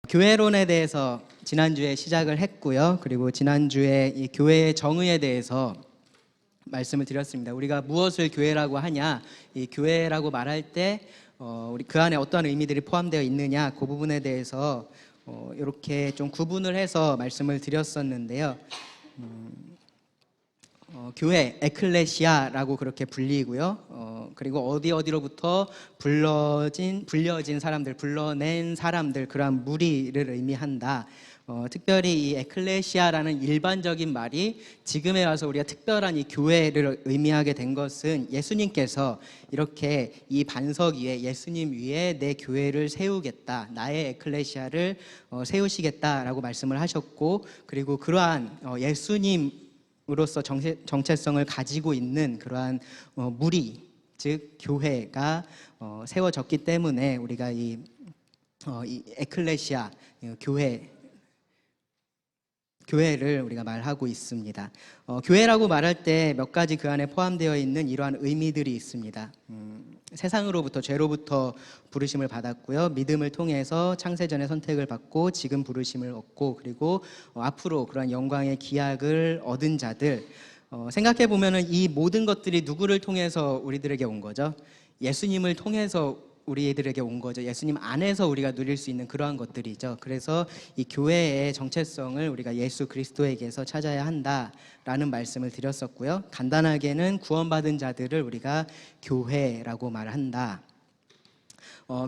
교회론에 대해서 지난주에 시작을 했고요. 그리고 지난주에 이 교회의 정의에 대해서 말씀을 드렸습니다. 우리가 무엇을 교회라고 하냐, 이 교회라고 말할 때 우리 그 안에 어떠한 의미들이 포함되어 있느냐, 그 부분에 대해서 이렇게 좀 구분을 해서 말씀을 드렸었는데요. 교회, 에클레시아라고 그렇게 불리고요. 그리고 어디로부터 불려진 사람들, 불러낸 사람들, 그러한 무리를 의미한다. 특별히 이 에클레시아라는 일반적인 말이 지금에 와서 우리가 특별한 이 교회를 의미하게 된 것은 예수님께서 이렇게 이 반석 위에, 예수님 위에 내 교회를 세우겠다, 나의 에클레시아를 세우시겠다라고 말씀을 하셨고, 그리고 그러한 예수님으로서 정체성을 가지고 있는 그러한 무리, 즉 교회가 세워졌기 때문에 우리가 이 에클레시아, 교회를 우리가 말하고 있습니다. 교회라고 말할 때 몇 가지 그 안에 포함되어 있는 이러한 의미들이 있습니다. 세상으로부터, 죄로부터 부르심을 받았고요. 믿음을 통해서 창세전의 선택을 받고 지금 부르심을 얻고, 그리고 앞으로 그러한 영광의 기약을 얻은 자들. 생각해 보면은 이 모든 것들이 누구를 통해서 우리들에게 온 거죠? 예수님을 통해서 우리들에게 온 거죠. 예수님 안에서 우리가 누릴 수 있는 그러한 것들이죠. 그래서 이 교회의 정체성을 우리가 예수 그리스도에게서 찾아야 한다라는 말씀을 드렸었고요. 간단하게는 구원받은 자들을 우리가 교회라고 말한다.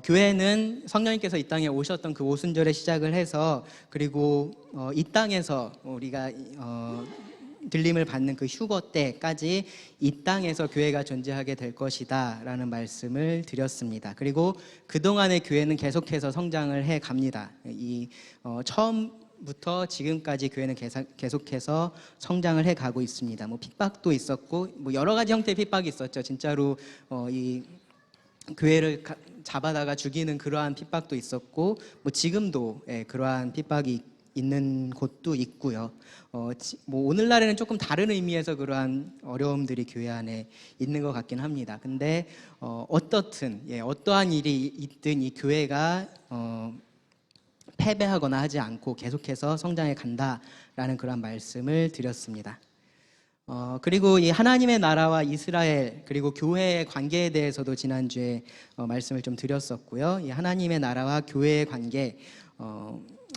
교회는 성령님께서 이 땅에 오셨던 그 오순절에 시작을 해서, 그리고 이 땅에서 우리가 들림을 받는 그 휴거 때까지 이 땅에서 교회가 존재하게 될 것이다 라는 말씀을 드렸습니다. 그리고 그동안의 교회는 계속해서 성장을 해 갑니다. 처음부터 지금까지 교회는 계속해서 성장을 해 가고 있습니다. 핍박도 있었고, 여러 가지 형태의 핍박이 있었죠. 진짜로 이 교회를 잡아다가 죽이는 그러한 핍박도 있었고, 지금도 그러한 핍박이 있는 곳도 있고요. 오늘날에는 조금 다른 의미에서 그러한 어려움들이 교회 안에 있는 것 같긴 합니다. 근데 어떻든 어떠한 일이 있든 이 교회가 패배하거나 하지 않고 계속해서 성장해 간다라는 그런 말씀을 드렸습니다. 그리고 이 하나님의 나라와 이스라엘, 그리고 교회의 관계에 대해서도 지난주에 말씀을 좀 드렸었고요. 이 하나님의 나라와 교회의 관계,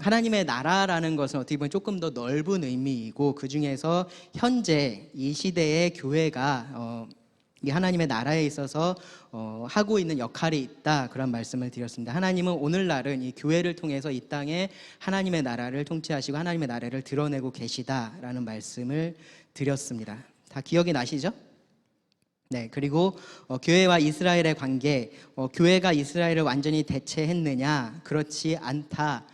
하나님의 나라라는 것은 어떻게 보면 조금 더 넓은 의미이고, 그 중에서 현재 이 시대의 교회가 이 하나님의 나라에 있어서 하고 있는 역할이 있다, 그런 말씀을 드렸습니다. 하나님은 오늘날은 이 교회를 통해서 이 땅에 하나님의 나라를 통치하시고 하나님의 나라를 드러내고 계시다라는 말씀을 드렸습니다. 다 기억이 나시죠? 네, 그리고 교회와 이스라엘의 관계, 교회가 이스라엘을 완전히 대체했느냐? 그렇지 않다.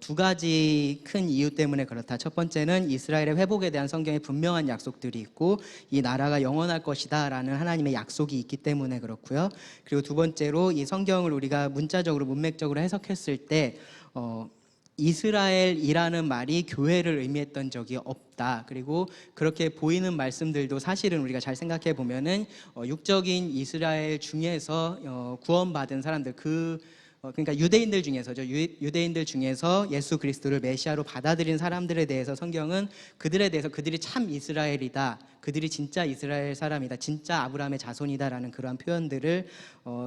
두 가지 큰 이유 때문에 그렇다. 첫 번째는 이스라엘의 회복에 대한 성경에 분명한 약속들이 있고, 이 나라가 영원할 것이다 라는 하나님의 약속이 있기 때문에 그렇고요. 그리고 두 번째로 이 성경을 우리가 문자적으로, 문맥적으로 해석했을 때 이스라엘이라는 말이 교회를 의미했던 적이 없다. 그리고 그렇게 보이는 말씀들도 사실은 우리가 잘 생각해 보면은 육적인 이스라엘 중에서 구원받은 사람들, 그러니까 유대인들 중에서죠. 유대인들 중에서 예수 그리스도를 메시아로 받아들인 사람들에 대해서 성경은 그들이 참 이스라엘이다, 그들이 진짜 이스라엘 사람이다, 진짜 아브라함의 자손이다라는 그러한 표현들을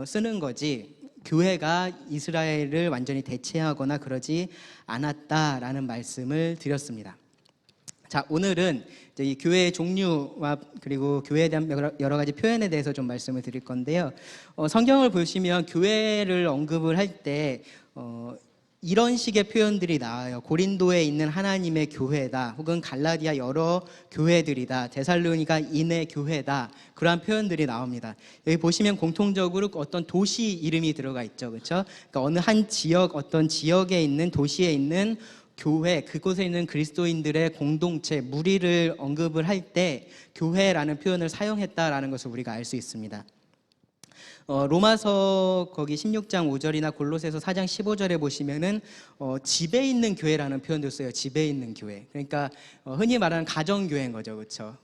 쓰는 거지, 교회가 이스라엘을 완전히 대체하거나 그러지 않았다라는 말씀을 드렸습니다. 자, 오늘은 이제 이 교회의 종류와 그리고 교회에 대한 여러 가지 표현에 대해서 좀 말씀을 드릴 건데요. 성경을 보시면 교회를 언급을 할 때 이런 식의 표현들이 나와요. 고린도에 있는 하나님의 교회다, 혹은 갈라디아 여러 교회들이다, 데살로니가 인의 교회다, 그러한 표현들이 나옵니다. 여기 보시면 공통적으로 어떤 도시 이름이 들어가 있죠, 그렇죠? 그러니까 어느 한 지역, 어떤 지역에 있는, 도시에 있는 교회, 그곳에 있는 그리스도인들의 공동체, 무리를 언급을 할 때 교회라는 표현을 사용했다라는 것을 우리가 알 수 있습니다. 로마서 거기 16장 5절이나 골로새서 4장 15절에 보시면은 집에 있는 교회라는 표현도 써요. 집에 있는 교회. 그러니까 흔히 말하는 가정교회인 거죠, 그렇죠?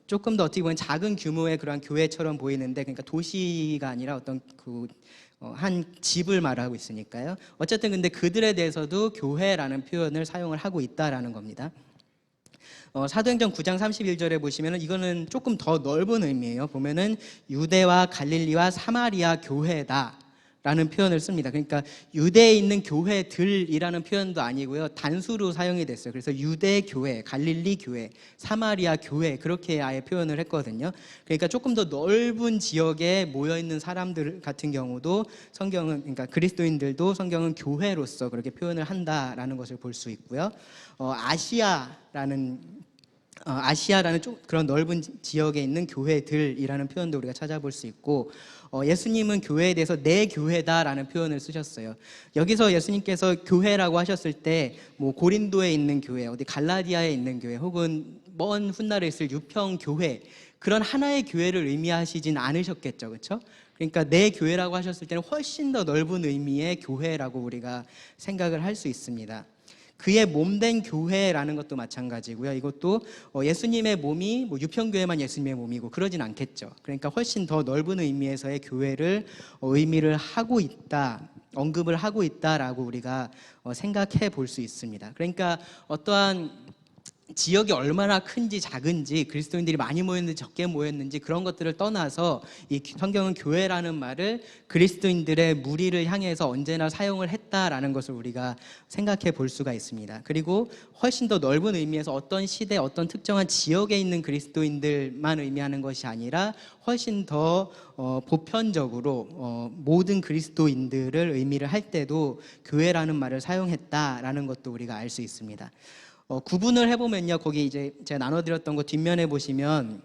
조금 더 어떻게 보면 작은 규모의 그러한 교회처럼 보이는데, 그러니까 도시가 아니라 어떤 한 집을 말하고 있으니까요. 어쨌든 근데 그들에 대해서도 교회라는 표현을 사용을 하고 있다라는 겁니다. 사도행전 9장 31절에 보시면은 이거는 조금 더 넓은 의미예요. 보면은 유대와 갈릴리와 사마리아 교회다 라는 표현을 씁니다. 그러니까 유대에 있는 교회들이라는 표현도 아니고요, 단수로 사용이 됐어요. 그래서 유대 교회, 갈릴리 교회, 사마리아 교회, 그렇게 아예 표현을 했거든요. 그러니까 조금 더 넓은 지역에 모여 있는 사람들 같은 경우도 성경은, 그러니까 그리스도인들도 성경은 교회로서 그렇게 표현을 한다라는 것을 볼 수 있고요. 아시아라는 좀 그런 넓은 지역에 있는 교회들이라는 표현도 우리가 찾아볼 수 있고, 예수님은 교회에 대해서 내 교회다라는 표현을 쓰셨어요. 여기서 예수님께서 교회라고 하셨을 때 뭐 고린도에 있는 교회, 어디 갈라디아에 있는 교회, 혹은 먼 훗날에 있을 유평 교회, 그런 하나의 교회를 의미하시진 않으셨겠죠, 그렇죠? 그러니까 내 교회라고 하셨을 때는 훨씬 더 넓은 의미의 교회라고 우리가 생각을 할 수 있습니다. 그의 몸된 교회라는 것도 마찬가지고요. 이것도 예수님의 몸이 뭐 유평교회만 예수님의 몸이고 그러진 않겠죠. 그러니까 훨씬 더 넓은 의미에서의 교회를 의미를 하고 있다, 언급을 하고 있다라고 우리가 생각해 볼 수 있습니다. 그러니까 어떠한 지역이 얼마나 큰지 작은지, 그리스도인들이 많이 모였는지 적게 모였는지 그런 것들을 떠나서 이 성경은 교회라는 말을 그리스도인들의 무리를 향해서 언제나 사용을 했다라는 것을 우리가 생각해 볼 수가 있습니다. 그리고 훨씬 더 넓은 의미에서 어떤 시대, 어떤 특정한 지역에 있는 그리스도인들만 의미하는 것이 아니라 훨씬 더 보편적으로 모든 그리스도인들을 의미를 할 때도 교회라는 말을 사용했다라는 것도 우리가 알 수 있습니다. 구분을 해보면요, 거기 이제 제가 나눠드렸던 거 뒷면에 보시면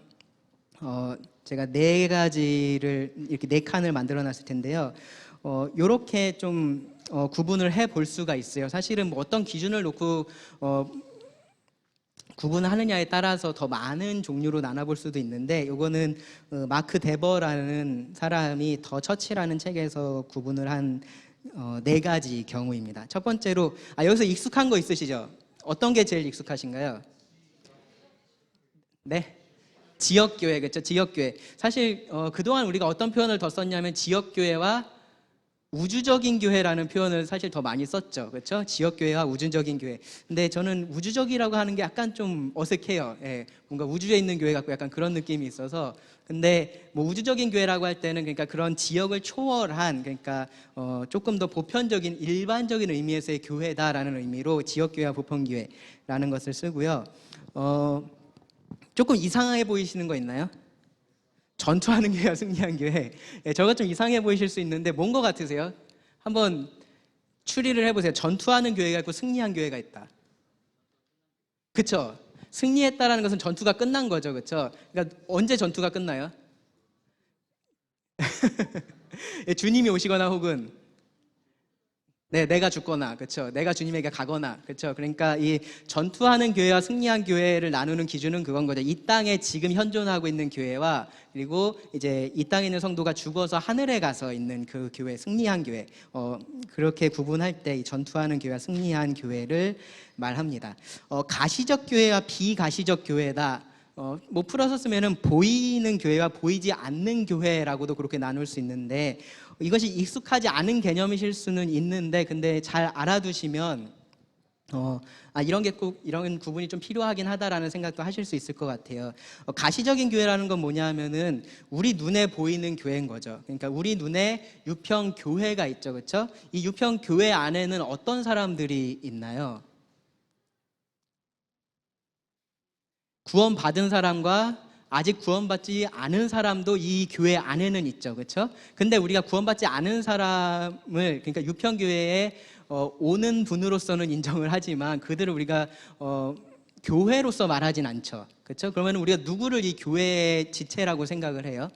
제가 네 가지를 이렇게 네 칸을 만들어놨을 텐데요. 이렇게 좀 구분을 해볼 수가 있어요. 사실은 뭐 어떤 기준을 놓고 구분하느냐에 따라서 더 많은 종류로 나눠볼 수도 있는데, 이거는 마크 데버라는 사람이 더 처치라는 책에서 구분을 한 네 가지 경우입니다. 첫 번째로, 여기서 익숙한 거 있으시죠? 어떤 게 제일 익숙하신가요? 네, 지역교회, 그렇죠? 지역교회. 사실 그동안 우리가 어떤 표현을 더 썼냐면 지역교회와 우주적인 교회라는 표현을 사실 더 많이 썼죠, 그렇죠? 지역교회와 우주적인 교회. 근데 저는 우주적이라고 하는 게 약간 좀 어색해요. 예, 뭔가 우주에 있는 교회 같고 약간 그런 느낌이 있어서. 근데 뭐 우주적인 교회라고 할 때는 그러니까 그런 지역을 초월한, 그러니까 조금 더 보편적인 일반적인 의미에서의 교회다라는 의미로 지역교회와 보편교회라는 것을 쓰고요. 조금 이상하게 보이시는 거 있나요? 전투하는 교회와 승리한 교회. 저거 좀 이상해 보이실 수 있는데 뭔 거 같으세요? 한번 추리를 해보세요. 전투하는 교회가 있고 승리한 교회가 있다. 그렇죠? 승리했다라는 것은 전투가 끝난 거죠, 그렇죠? 그러니까 언제 전투가 끝나요? 주님이 오시거나 혹은 내가 죽거나, 그렇죠? 내가 주님에게 가거나, 그렇죠? 그러니까 이 전투하는 교회와 승리한 교회를 나누는 기준은 그건 거죠. 이 땅에 지금 현존하고 있는 교회와, 그리고 이제 이 땅에 있는 성도가 죽어서 하늘에 가서 있는 그 교회, 승리한 교회, 그렇게 구분할 때 이 전투하는 교회와 승리한 교회를 말합니다. 가시적 교회와 비가시적 교회다. 뭐 풀어서 쓰면은 보이는 교회와 보이지 않는 교회라고도 그렇게 나눌 수 있는데, 이것이 익숙하지 않은 개념이실 수는 있는데, 근데 잘 알아두시면 이런 게 꼭 이런 구분이 좀 필요하긴 하다라는 생각도 하실 수 있을 것 같아요. 가시적인 교회라는 건 뭐냐면은 우리 눈에 보이는 교회인 거죠. 그러니까 우리 눈에 유평 교회가 있죠, 그렇죠? 이 유평 교회 안에는 어떤 사람들이 있나요? 구원받은 사람과 아직 구원받지 않은 사람도 이 교회 안에는 있죠, 그렇죠? 근데 우리가 구원받지 않은 사람을, 그러니까 유평교회에 오는 분으로서는 인정을 하지만 그들을 우리가 교회로서 말하진 않죠, 그렇죠? 그러면 우리가 누구를 이 교회의 지체라고 생각을 해요?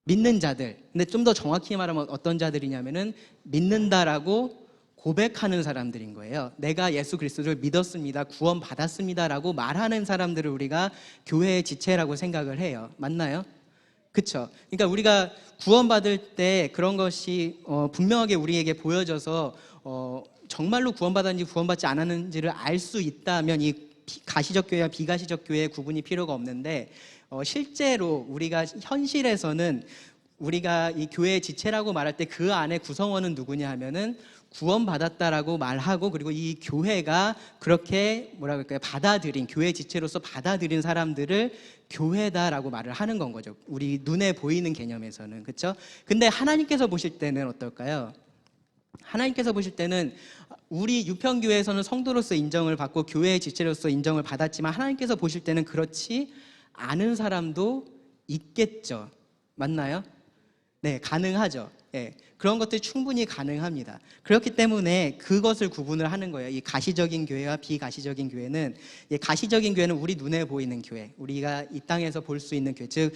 믿는 자들. 근데 좀 더 정확히 말하면 어떤 자들이냐면은 믿는다라고 고백하는 사람들인 거예요. 내가 예수 그리스도를 믿었습니다, 구원받았습니다라고 말하는 사람들을 우리가 교회의 지체라고 생각을 해요. 맞나요? 그렇죠? 그러니까 우리가 구원받을 때 그런 것이 분명하게 우리에게 보여져서 정말로 구원받았는지 구원받지 않았는지를 알 수 있다면 이 가시적 교회와 비가시적 교회의 구분이 필요가 없는데, 실제로 우리가 현실에서는 우리가 이 교회의 지체라고 말할 때 그 안에 구성원은 누구냐 하면은 구원받았다라고 말하고, 그리고 이 교회가 그렇게 뭐라 그럴까요? 받아들인, 교회 지체로서 받아들인 사람들을 교회다라고 말을 하는 건 거죠. 우리 눈에 보이는 개념에서는. 그렇죠? 근데 하나님께서 보실 때는 어떨까요? 하나님께서 보실 때는 우리 유평교회에서는 성도로서 인정을 받고 교회의 지체로서 인정을 받았지만, 하나님께서 보실 때는 그렇지 않은 사람도 있겠죠. 맞나요? 네, 가능하죠. 예, 그런 것들이 충분히 가능합니다. 그렇기 때문에 그것을 구분을 하는 거예요. 이 가시적인 교회와 비가시적인 교회는, 가시적인 교회는 우리 눈에 보이는 교회, 우리가 이 땅에서 볼 수 있는 교회, 즉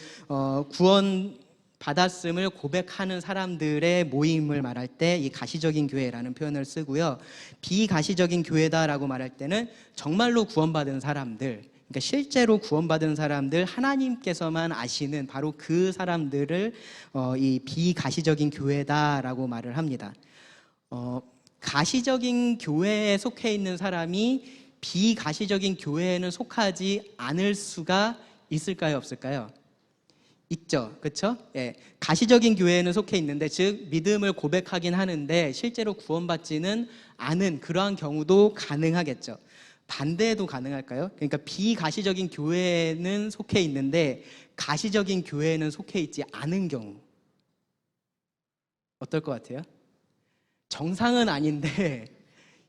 구원 받았음을 고백하는 사람들의 모임을 말할 때 이 가시적인 교회라는 표현을 쓰고요. 비가시적인 교회다라고 말할 때는 정말로 구원받은 사람들, 그러니까 실제로 구원받은 사람들, 하나님께서만 아시는 바로 그 사람들을 이 비가시적인 교회다라고 말을 합니다. 가시적인 교회에 속해 있는 사람이 비가시적인 교회에는 속하지 않을 수가 있을까요, 없을까요? 있죠. 그렇죠? 예. 가시적인 교회에는 속해 있는데, 즉 믿음을 고백하긴 하는데 실제로 구원받지는 않은 그러한 경우도 가능하겠죠. 반대도 가능할까요? 그러니까 비가시적인 교회에는 속해 있는데 가시적인 교회에는 속해 있지 않은 경우, 어떨 것 같아요? 정상은 아닌데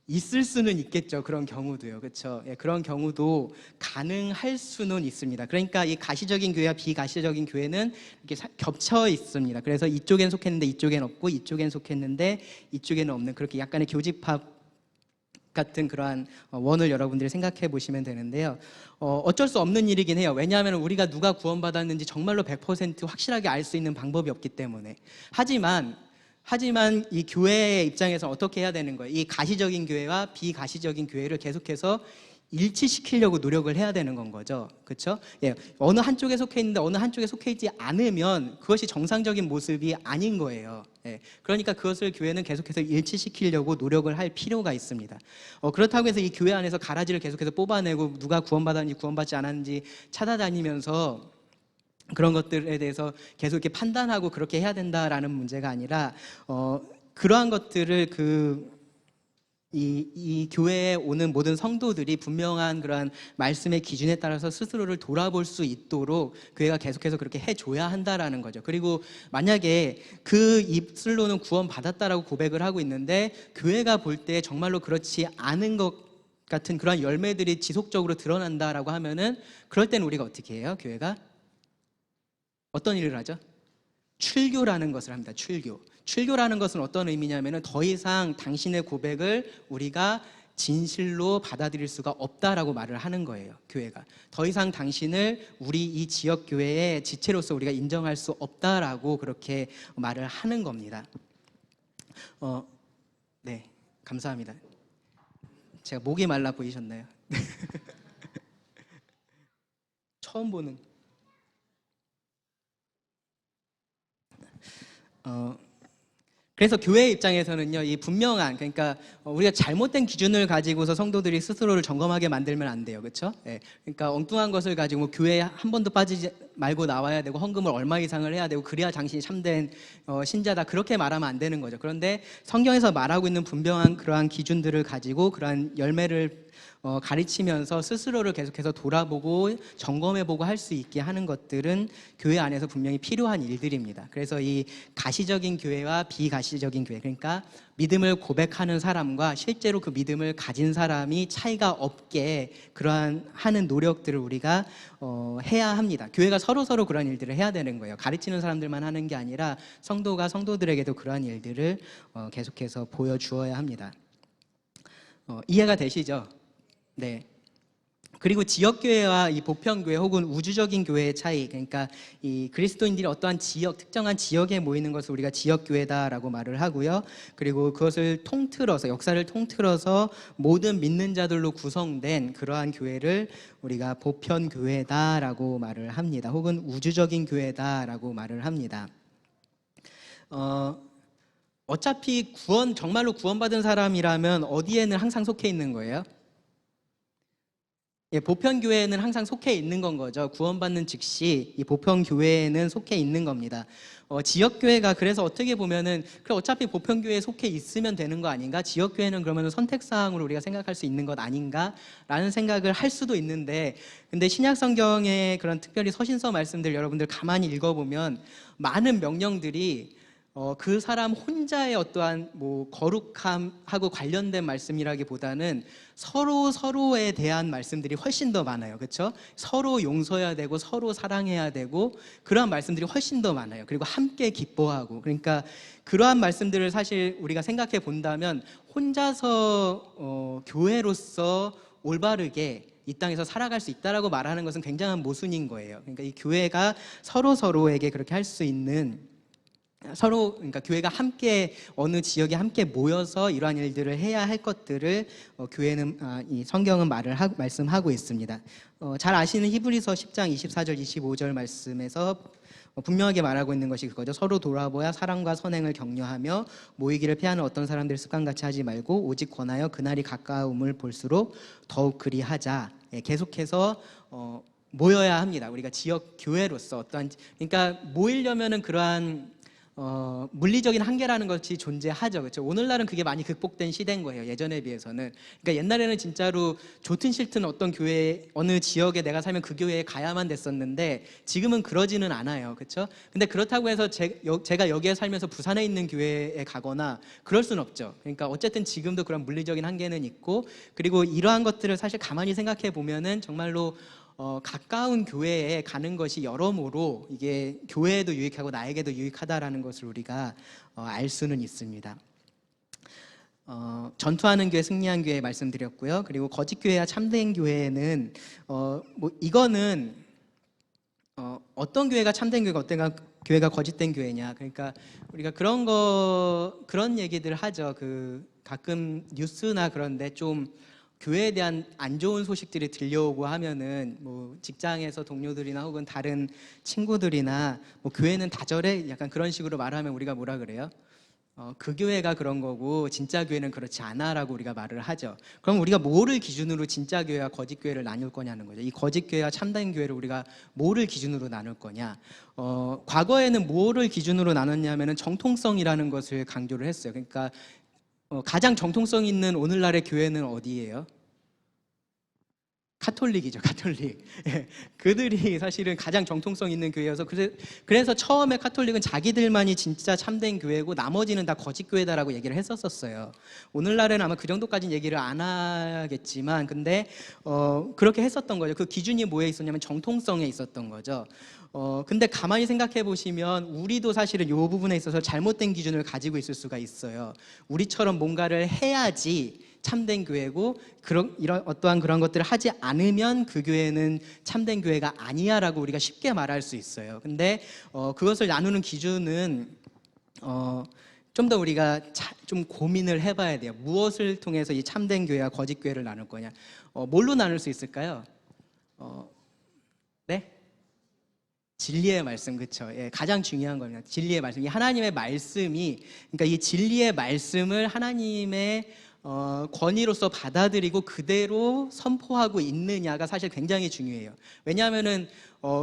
있을 수는 있겠죠. 그런 경우도요. 그렇죠? 예, 그런 경우도 가능할 수는 있습니다. 그러니까 이 가시적인 교회와 비가시적인 교회는 이렇게 겹쳐 있습니다. 그래서 이쪽엔 속했는데 이쪽엔 없고, 이쪽엔 속했는데 이쪽에는 없는, 그렇게 약간의 교집합 같은 그러한 원을 여러분들이 생각해 보시면 되는데요. 어쩔 수 없는 일이긴 해요. 왜냐하면 우리가 누가 구원받았는지 정말로 100% 확실하게 알 수 있는 방법이 없기 때문에. 하지만 이 교회의 입장에서 어떻게 해야 되는 거예요? 이 가시적인 교회와 비가시적인 교회를 계속해서 일치시키려고 노력을 해야 되는 건 거죠. 그렇죠? 예, 어느 한쪽에 속해 있는데 어느 한쪽에 속해 있지 않으면 그것이 정상적인 모습이 아닌 거예요. 예, 그러니까 그것을 교회는 계속해서 일치시키려고 노력을 할 필요가 있습니다. 그렇다고 해서 이 교회 안에서 가라지를 계속해서 뽑아내고 누가 구원받았는지 구원받지 않았는지 찾아다니면서 그런 것들에 대해서 계속 이렇게 판단하고 그렇게 해야 된다라는 문제가 아니라, 그러한 것들을 이 교회에 오는 모든 성도들이 분명한 그러한 말씀의 기준에 따라서 스스로를 돌아볼 수 있도록 교회가 계속해서 그렇게 해줘야 한다라는 거죠. 그리고 만약에 그 입술로는 구원받았다라고 고백을 하고 있는데 교회가 볼 때 정말로 그렇지 않은 것 같은 그러한 열매들이 지속적으로 드러난다라고 하면은, 그럴 때는 우리가 어떻게 해요? 교회가 어떤 일을 하죠? 출교라는 것을 합니다. 출교라는 것은 어떤 의미냐면은 더 이상 당신의 고백을 우리가 진실로 받아들일 수가 없다라고 말을 하는 거예요. 교회가 더 이상 당신을 우리 이 지역 교회의 지체로서 우리가 인정할 수 없다라고 그렇게 말을 하는 겁니다. 네, 감사합니다. 제가 목이 말라 보이셨나요? 처음 보는. 그래서 교회 입장에서는요, 이 분명한, 그러니까 우리가 잘못된 기준을 가지고서 성도들이 스스로를 점검하게 만들면 안 돼요. 그렇죠? 예. 그러니까 엉뚱한 것을 가지고 뭐 교회에 한 번도 빠지지 말고 나와야 되고 헌금을 얼마 이상을 해야 되고 그래야 당신이 참된 신자다, 그렇게 말하면 안 되는 거죠. 그런데 성경에서 말하고 있는 분명한 그러한 기준들을 가지고 그러한 열매를 가르치면서 스스로를 계속해서 돌아보고 점검해보고 할 수 있게 하는 것들은 교회 안에서 분명히 필요한 일들입니다. 그래서 이 가시적인 교회와 비가시적인 교회, 그러니까 믿음을 고백하는 사람과 실제로 그 믿음을 가진 사람이 차이가 없게 그러한 하는 노력들을 우리가 해야 합니다. 교회가 서로 그런 일들을 해야 되는 거예요. 가르치는 사람들만 하는 게 아니라 성도가 성도들에게도 그러한 일들을 계속해서 보여주어야 합니다. 이해가 되시죠? 네. 그리고 지역교회와 이 보편교회 혹은 우주적인 교회의 차이, 그러니까 이 그리스도인들이 어떠한 지역, 특정한 지역에 모이는 것을 우리가 지역교회다라고 말을 하고요. 그리고 그것을 통틀어서, 역사를 통틀어서 모든 믿는 자들로 구성된 그러한 교회를 우리가 보편교회다라고 말을 합니다. 혹은 우주적인 교회다라고 말을 합니다. 어차피 정말로 구원받은 사람이라면 어디에는 항상 속해 있는 거예요? 예, 보편교회에는 항상 속해 있는 건 거죠. 구원받는 즉시 이 보편교회에는 속해 있는 겁니다. 지역교회가 그래서 어떻게 보면은 그래 어차피 보편교회에 속해 있으면 되는 거 아닌가? 지역교회는 그러면 선택사항으로 우리가 생각할 수 있는 것 아닌가? 라는 생각을 할 수도 있는데, 근데 신약성경의 그런 특별히 서신서 말씀들 여러분들 가만히 읽어보면 많은 명령들이 그 사람 혼자의 어떠한 뭐 거룩함하고 관련된 말씀이라기보다는 서로에 대한 말씀들이 훨씬 더 많아요. 그렇죠? 서로 용서해야 되고 서로 사랑해야 되고 그러한 말씀들이 훨씬 더 많아요. 그리고 함께 기뻐하고, 그러니까 그러한 말씀들을 사실 우리가 생각해 본다면 혼자서 교회로서 올바르게 이 땅에서 살아갈 수 있다라고 말하는 것은 굉장한 모순인 거예요. 그러니까 이 교회가 서로에게 그렇게 할 수 있는, 그러니까 교회가 함께 어느 지역에 함께 모여서 이러한 일들을 해야 할 것들을 교회는 이 성경은 말씀하고 있습니다. 잘 아시는 히브리서 10장 24절 25절 말씀에서 분명하게 말하고 있는 것이 그거죠. 서로 돌아보아 사랑과 선행을 격려하며 모이기를 피하는 어떤 사람들 습관같이 하지 말고 오직 권하여 그날이 가까움을 볼수록 더욱 그리하자. 예, 계속해서 모여야 합니다. 우리가 지역 교회로서 그러니까 모이려면은 그러한 물리적인 한계라는 것이 존재하죠. 그렇죠? 오늘날은 그게 많이 극복된 시대인 거예요. 예전에 비해서는. 그러니까 옛날에는 진짜로 좋든 싫든 어떤 교회, 어느 지역에 내가 살면 그 교회에 가야만 됐었는데 지금은 그러지는 않아요. 그렇죠? 근데 그렇다고 해서 제가 여기에 살면서 부산에 있는 교회에 가거나 그럴 수는 없죠. 그러니까 어쨌든 지금도 그런 물리적인 한계는 있고, 그리고 이러한 것들을 사실 가만히 생각해 보면은 정말로 가까운 교회에 가는 것이 여러모로 이게 교회에도 유익하고 나에게도 유익하다라는 것을 우리가 알 수는 있습니다. 전투하는 교회, 승리한 교회 말씀드렸고요. 그리고 거짓 교회와 참된 교회는 뭐 이거는 어떤 교회가 참된 교회가 어떤 교회가 거짓된 교회냐. 그러니까 우리가 그런 얘기들 하죠. 그 가끔 뉴스나 그런데 좀 교회에 대한 안 좋은 소식들이 들려오고 하면은 뭐 직장에서 동료들이나 혹은 다른 친구들이나 뭐 교회는 다 저래 약간 그런 식으로 말하면 우리가 뭐라 그래요? 그 교회가 그런 거고 진짜 교회는 그렇지 않아라고 우리가 말을 하죠. 그럼 우리가 뭐를 기준으로 진짜 교회와 거짓 교회를 나눌 거냐는 거죠. 이 거짓 교회와 참된 교회를 우리가 뭐를 기준으로 나눌 거냐? 과거에는 뭐를 기준으로 나눴냐면은 정통성이라는 것을 강조를 했어요. 그러니까 가장 정통성 있는 오늘날의 교회는 어디예요? 카톨릭이죠, 카톨릭. 예, 그들이 사실은 가장 정통성 있는 교회여서 그래서 처음에 카톨릭은 자기들만이 진짜 참된 교회고 나머지는 다 거짓 교회다라고 얘기를 했었어요. 오늘날에는 아마 그 정도까지는 얘기를 안 하겠지만, 근데 그렇게 했었던 거죠. 그 기준이 뭐에 있었냐면 정통성에 있었던 거죠. 근데 가만히 생각해 보시면 우리도 사실은 이 부분에 있어서 잘못된 기준을 가지고 있을 수가 있어요. 우리처럼 뭔가를 해야지 참된 교회고 이런 어떠한 그런 것들을 하지 않으면 그 교회는 참된 교회가 아니야라고 우리가 쉽게 말할 수 있어요. 근데 그것을 나누는 기준은 좀 더 우리가 좀 고민을 해봐야 돼요. 무엇을 통해서 이 참된 교회와 거짓 교회를 나눌 거냐? 뭘로 나눌 수 있을까요? 네? 진리의 말씀, 그렇죠? 예, 가장 중요한 겁니다. 진리의 말씀. 이 하나님의 말씀이, 그러니까 이 진리의 말씀을 하나님의 권위로서 받아들이고 그대로 선포하고 있느냐가 사실 굉장히 중요해요. 왜냐하면은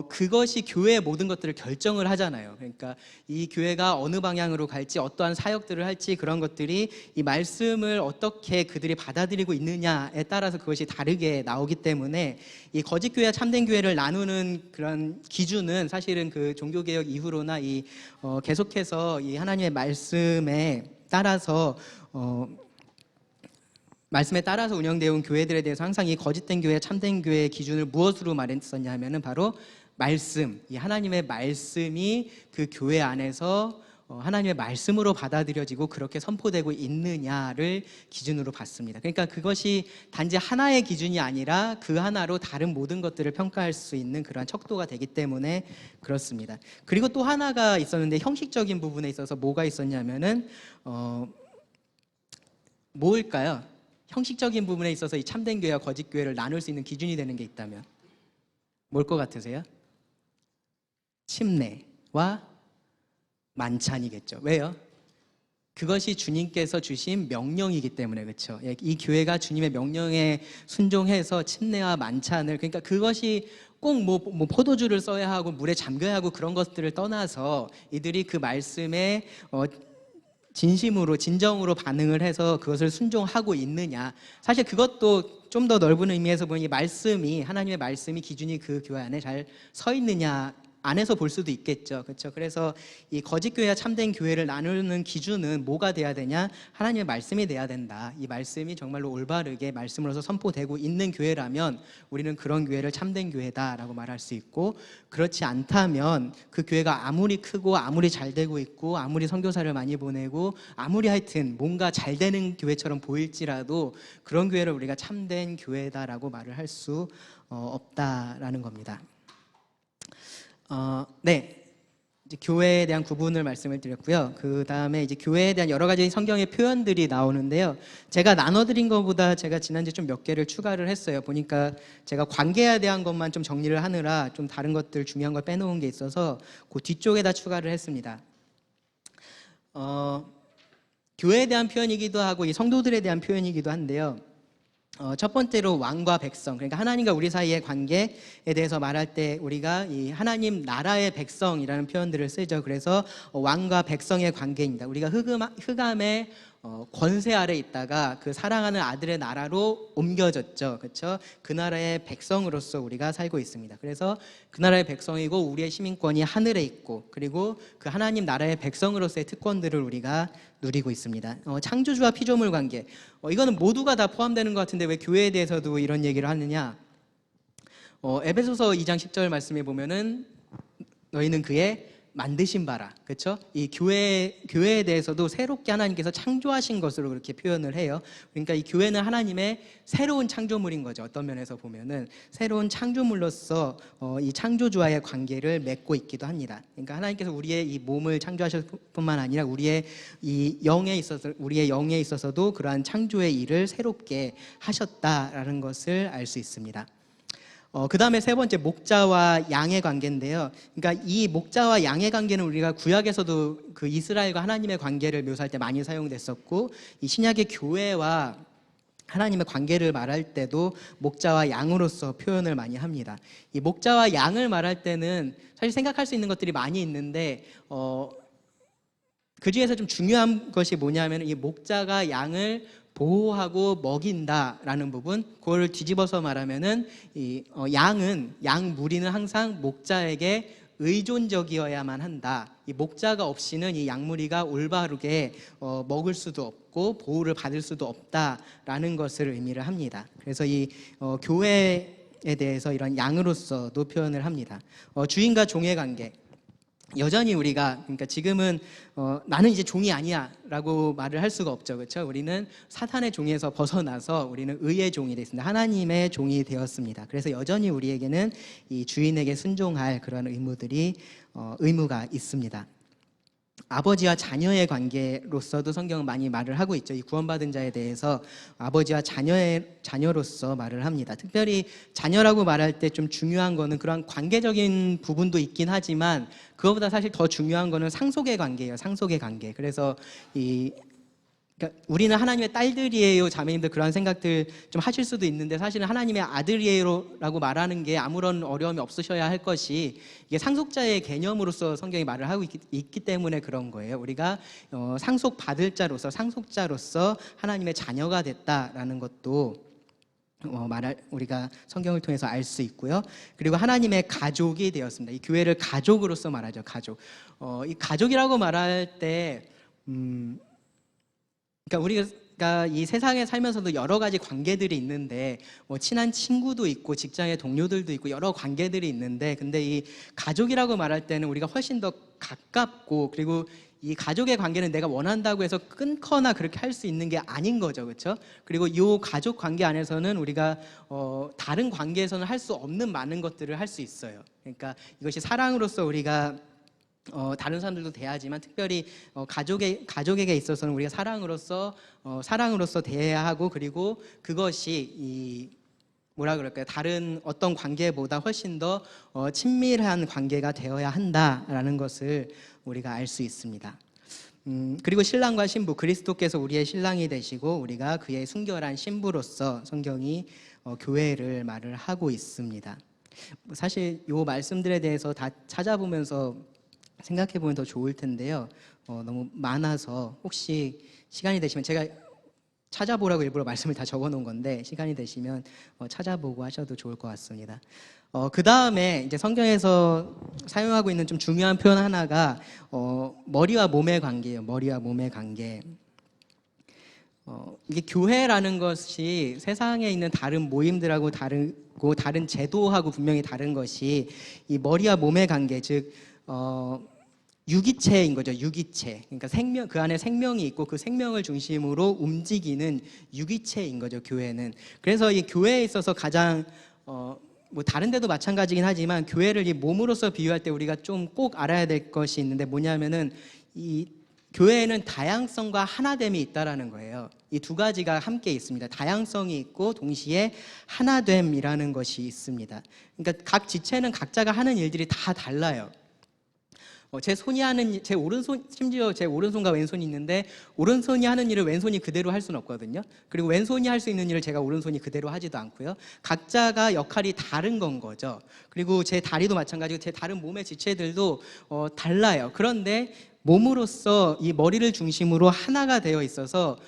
그것이 교회의 모든 것들을 결정을 하잖아요. 그러니까 이 교회가 어느 방향으로 갈지, 어떠한 사역들을 할지, 그런 것들이 이 말씀을 어떻게 그들이 받아들이고 있느냐에 따라서 그것이 다르게 나오기 때문에 이 거짓 교회와 참된 교회를 나누는 그런 기준은 사실은 그 종교개혁 이후로나 계속해서 이 하나님의 말씀에 따라서 운영되어 온 교회들에 대해서 항상 이 거짓된 교회, 참된 교회의 기준을 무엇으로 말했었냐 하면은 바로 말씀, 이 하나님의 말씀이 그 교회 안에서 하나님의 말씀으로 받아들여지고 그렇게 선포되고 있느냐를 기준으로 봤습니다. 그러니까 그것이 단지 하나의 기준이 아니라 그 하나로 다른 모든 것들을 평가할 수 있는 그러한 척도가 되기 때문에 그렇습니다. 그리고 또 하나가 있었는데 형식적인 부분에 있어서 뭐가 있었냐면은 뭘까요? 형식적인 부분에 있어서 이 참된 교회와 거짓 교회를 나눌 수 있는 기준이 되는 게 있다면 뭘 것 같으세요? 침례와 만찬이겠죠. 왜요? 그것이 주님께서 주신 명령이기 때문에 그렇죠. 이 교회가 주님의 명령에 순종해서 침례와 만찬을 그러니까 그것이 꼭 뭐 포도주를 써야 하고 물에 잠겨야 하고 그런 것들을 떠나서 이들이 그 말씀에 진심으로 진정으로 반응을 해서 그것을 순종하고 있느냐. 사실 그것도 좀 더 넓은 의미에서 보니 말씀이 하나님의 말씀이 기준이 그 교회 안에 잘 서 있느냐 안에서 볼 수도 있겠죠. 그렇죠? 그래서 이 거짓 교회와 참된 교회를 나누는 기준은 뭐가 돼야 되냐? 하나님의 말씀이 돼야 된다. 이 말씀이 정말로 올바르게 말씀으로서 선포되고 있는 교회라면 우리는 그런 교회를 참된 교회다라고 말할 수 있고, 그렇지 않다면 그 교회가 아무리 크고 아무리 잘 되고 있고 아무리 선교사를 많이 보내고 아무리 하여튼 뭔가 잘 되는 교회처럼 보일지라도 그런 교회를 우리가 참된 교회다라고 말을 할 수 없다라는 겁니다. 네, 이제 교회에 대한 구분을 말씀을 드렸고요. 그 다음에 이제 교회에 대한 여러 가지 성경의 표현들이 나오는데요. 제가 나눠드린 것보다 제가 지난주에 좀 몇 개를 추가를 했어요. 보니까 제가 관계에 대한 것만 좀 정리를 하느라 좀 다른 것들 중요한 걸 빼놓은 게 있어서 그 뒤쪽에다 추가를 했습니다. 교회에 대한 표현이기도 하고 이 성도들에 대한 표현이기도 한데요. 첫 번째로 왕과 백성, 그러니까 하나님과 우리 사이의 관계에 대해서 말할 때 우리가 이 하나님 나라의 백성이라는 표현들을 쓰죠. 그래서 왕과 백성의 관계입니다. 우리가 흑암의 권세 아래 있다가 그 사랑하는 아들의 나라로 옮겨졌죠. 그렇죠? 그 나라의 백성으로서 우리가 살고 있습니다. 그래서 그 나라의 백성이고 우리의 시민권이 하늘에 있고, 그리고 그 하나님 나라의 백성으로서의 특권들을 우리가 누리고 있습니다. 창조주와 피조물 관계, 이거는 모두가 다 포함되는 것 같은데 왜 교회에 대해서도 이런 얘기를 하느냐? 에베소서 2장 10절 말씀에 보면은 너희는 그의 만드신 바라, 그렇죠? 이 교회에 대해서도 새롭게 하나님께서 창조하신 것으로 그렇게 표현을 해요. 그러니까 이 교회는 하나님의 새로운 창조물인 거죠. 어떤 면에서 보면은 새로운 창조물로서 이 창조주와의 관계를 맺고 있기도 합니다. 그러니까 하나님께서 우리의 이 몸을 창조하실 뿐만 아니라 우리의 이 영에 있어서도 그러한 창조의 일을 새롭게 하셨다라는 것을 알 수 있습니다. 그 다음에 세 번째, 목자와 양의 관계인데요. 그러니까 이 목자와 양의 관계는 우리가 구약에서도 그 이스라엘과 하나님의 관계를 묘사할 때 많이 사용됐었고, 이 신약의 교회와 하나님의 관계를 말할 때도 목자와 양으로서 표현을 많이 합니다. 이 목자와 양을 말할 때는 사실 생각할 수 있는 것들이 많이 있는데 그 중에서 좀 중요한 것이 뭐냐면 이 목자가 양을 보호하고 먹인다라는 부분, 그걸 뒤집어서 말하면은 양 무리는 항상 목자에게 의존적이어야만 한다. 이 목자가 없이는 이 양무리가 올바르게 먹을 수도 없고 보호를 받을 수도 없다라는 것을 의미를 합니다. 그래서 이 교회에 대해서 이런 양으로서도 표현을 합니다. 주인과 종의 관계. 여전히 우리가, 그러니까 지금은 나는 이제 종이 아니야 라고 말을 할 수가 없죠. 그렇죠? 우리는 사탄의 종에서 벗어나서 우리는 의의 종이 됐습니다. 하나님의 종이 되었습니다. 그래서 여전히 우리에게는 이 주인에게 순종할 그런 의무가 있습니다. 아버지와 자녀의 관계로서도 성경은 많이 말을 하고 있죠. 이 구원받은 자에 대해서 아버지와 자녀로서 말을 합니다. 특별히 자녀라고 말할 때 좀 중요한 거는 그런 관계적인 부분도 있긴 하지만 그거보다 사실 더 중요한 거는 상속의 관계예요. 상속의 관계. 그래서 그러니까 우리는 하나님의 딸들이에요, 자매님들, 그런 생각들 좀 하실 수도 있는데 사실은 하나님의 아들이에요라고 말하는 게 아무런 어려움이 없으셔야 할 것이, 이게 상속자의 개념으로서 성경이 말을 하고 있기 때문에 그런 거예요. 우리가 상속받을 자로서, 상속자로서 하나님의 자녀가 됐다라는 것도 우리가 성경을 통해서 알 수 있고요. 그리고 하나님의 가족이 되었습니다. 이 교회를 가족으로서 말하죠. 가족. 이 가족이라고 말할 때 그러니까 우리가 이 세상에 살면서도 여러 가지 관계들이 있는데 친한 친구도 있고 직장의 동료들도 있고 여러 관계들이 있는데, 근데 이 가족이라고 말할 때는 우리가 훨씬 더 가깝고, 그리고 이 가족의 관계는 내가 원한다고 해서 끊거나 그렇게 할 수 있는 게 아닌 거죠. 그렇죠? 그리고 이 가족 관계 안에서는 우리가 다른 관계에서는 할 수 없는 많은 것들을 할 수 있어요. 그러니까 이것이 사랑으로서 우리가 다른 사람들도 대하지만 특별히 가족에게 있어서는 우리가 사랑으로서 대해야 하고, 그리고 그것이 다른 어떤 관계보다 훨씬 더 친밀한 관계가 되어야 한다라는 것을 우리가 알 수 있습니다. 그리고 신랑과 신부, 그리스도께서 우리의 신랑이 되시고 우리가 그의 순결한 신부로서 성경이 교회를 말을 하고 있습니다. 사실 이 말씀들에 대해서 다 찾아보면서 생각해 보면 더 좋을 텐데요. 너무 많아서 혹시 시간이 되시면 제가 찾아보라고 일부러 말씀을 다 적어 놓은 건데 시간이 되시면 찾아보고 하셔도 좋을 것 같습니다. 그 다음에 이제 성경에서 사용하고 있는 좀 중요한 표현 하나가 머리와 몸의 관계예요. 머리와 몸의 관계. 이게 교회라는 것이 세상에 있는 다른 모임들하고 다른 제도하고 분명히 다른 것이 이 머리와 몸의 관계, 즉 유기체인 거죠. 유기체. 그러니까 생명, 그 안에 생명이 있고 그 생명을 중심으로 움직이는 유기체인 거죠. 교회는. 그래서 이 교회에 있어서 가장 뭐 다른 데도 마찬가지긴 하지만 교회를 이 몸으로서 비유할 때 우리가 좀 꼭 알아야 될 것이 있는데 뭐냐면은 이 교회에는 다양성과 하나됨이 있다라는 거예요. 이 두 가지가 함께 있습니다. 다양성이 있고 동시에 하나됨이라는 것이 있습니다. 그러니까 각 지체는 각자가 하는 일들이 다 달라요. 제 손이 하는 제 오른손, 심지어 제 오른손과 왼손이 있는데 오른손이 하는 일을 왼손이 그대로 할 수는 없거든요. 그리고 왼손이 할 수 있는 일을 제가 오른손이 그대로 하지도 않고요. 각자가 역할이 다른 건 거죠. 그리고 제 다리도 마찬가지고 제 다른 몸의 지체들도 달라요. 그런데 몸으로서 이 머리를 중심으로 하나가 되어 있어서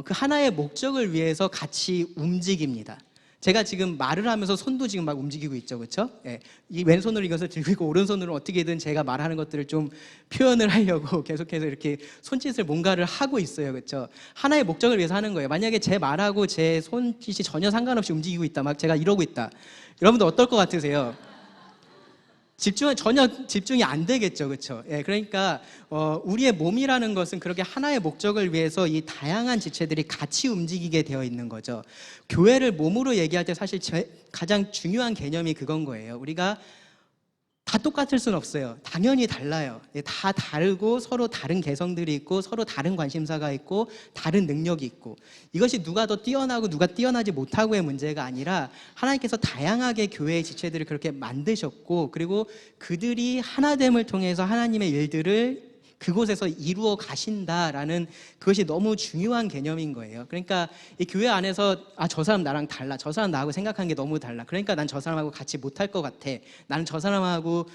그 하나의 목적을 위해서 같이 움직입니다. 제가 지금 말을 하면서 손도 지금 막 움직이고 있죠, 그렇죠? 예, 이 왼손으로 이것을 들고 있고 오른손으로 어떻게든 제가 말하는 것들을 좀 표현을 하려고 계속해서 이렇게 손짓을 뭔가를 하고 있어요, 그렇죠? 하나의 목적을 위해서 하는 거예요. 만약에 제 말하고 제 손짓이 전혀 상관없이 움직이고 있다, 막 제가 이러고 있다, 여러분들 어떨 것 같으세요? 전혀 집중이 안 되겠죠, 그렇죠? 예, 그러니까 우리의 몸이라는 것은 그렇게 하나의 목적을 위해서 이 다양한 지체들이 같이 움직이게 되어 있는 거죠. 교회를 몸으로 얘기할 때 사실 가장 중요한 개념이 그건 거예요. 우리가 다 똑같을 수는 없어요. 당연히 달라요. 다 다르고 서로 다른 개성들이 있고 서로 다른 관심사가 있고 다른 능력이 있고, 이것이 누가 더 뛰어나고 누가 뛰어나지 못하고의 문제가 아니라 하나님께서 다양하게 교회의 지체들을 그렇게 만드셨고 그리고 그들이 하나됨을 통해서 하나님의 일들을 그곳에서 이루어 가신다라는 그것이 너무 중요한 개념인 거예요. 그러니까 이 교회 안에서 저 사람 나랑 달라, 저 사람 나하고 생각하는 게 너무 달라, 그러니까 난 저 사람하고 같이 못할 것 같아, 나는 저 사람하고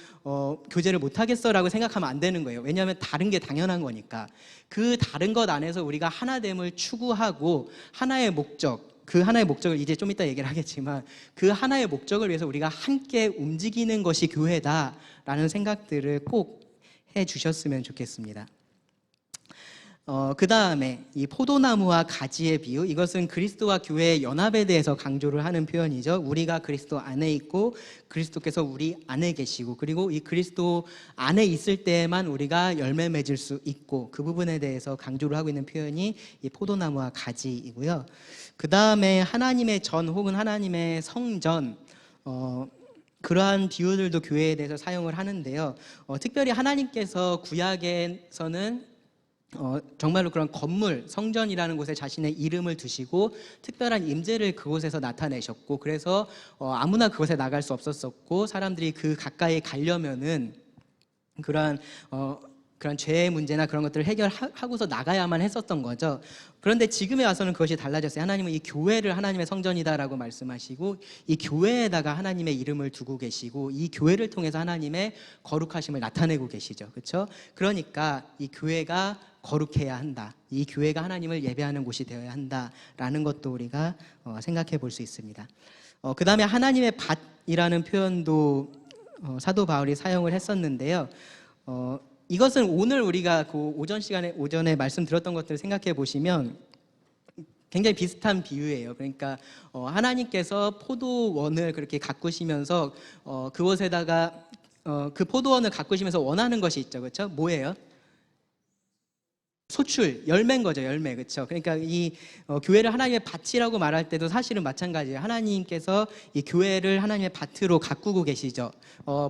교제를 못하겠어 라고 생각하면 안 되는 거예요. 왜냐하면 다른 게 당연한 거니까. 그 다른 것 안에서 우리가 하나됨을 추구하고 하나의 목적, 그 하나의 목적을 이제 좀 이따 얘기를 하겠지만 그 하나의 목적을 위해서 우리가 함께 움직이는 것이 교회다라는 생각들을 꼭 해주셨으면 좋겠습니다. 그 다음에 이 포도나무와 가지의 비유, 이것은 그리스도와 교회의 연합에 대해서 강조를 하는 표현이죠. 우리가 그리스도 안에 있고 그리스도께서 우리 안에 계시고 그리고 이 그리스도 안에 있을 때에만 우리가 열매 맺을 수 있고 그 부분에 대해서 강조를 하고 있는 표현이 이 포도나무와 가지이고요. 그 다음에 하나님의 전 혹은 하나님의 성전, 그러한 비유들도 교회에 대해서 사용을 하는데요. 특별히 하나님께서 구약에서는 정말로 그런 건물, 성전이라는 곳에 자신의 이름을 두시고 특별한 임재를 그곳에서 나타내셨고 그래서 아무나 그곳에 나갈 수 없었었고 사람들이 그 가까이 가려면은 그러한 죄의 문제나 그런 것들을 해결하고서 나가야만 했었던 거죠. 그런데 지금에 와서는 그것이 달라졌어요. 하나님은 이 교회를 하나님의 성전이다라고 말씀하시고 이 교회에다가 하나님의 이름을 두고 계시고 이 교회를 통해서 하나님의 거룩하심을 나타내고 계시죠. 그렇죠? 그러니까 이 교회가 거룩해야 한다, 이 교회가 하나님을 예배하는 곳이 되어야 한다라는 것도 우리가 생각해 볼 수 있습니다. 그 다음에 하나님의 밭이라는 표현도 사도 바울이 사용을 했었는데요. 이것은 오늘 우리가 그 오전에 말씀드렸던 것들을 생각해 보시면 굉장히 비슷한 비유예요. 그러니까 하나님께서 포도원을 그렇게 가꾸시면서 그곳에다가 그 포도원을 가꾸시면서 원하는 것이 있죠, 그렇죠? 뭐예요? 소출, 열매인 거죠, 열매. 그렇죠? 그러니까 이 교회를 하나님의 밭이라고 말할 때도 사실은 마찬가지예요. 하나님께서 이 교회를 하나님의 밭으로 가꾸고 계시죠.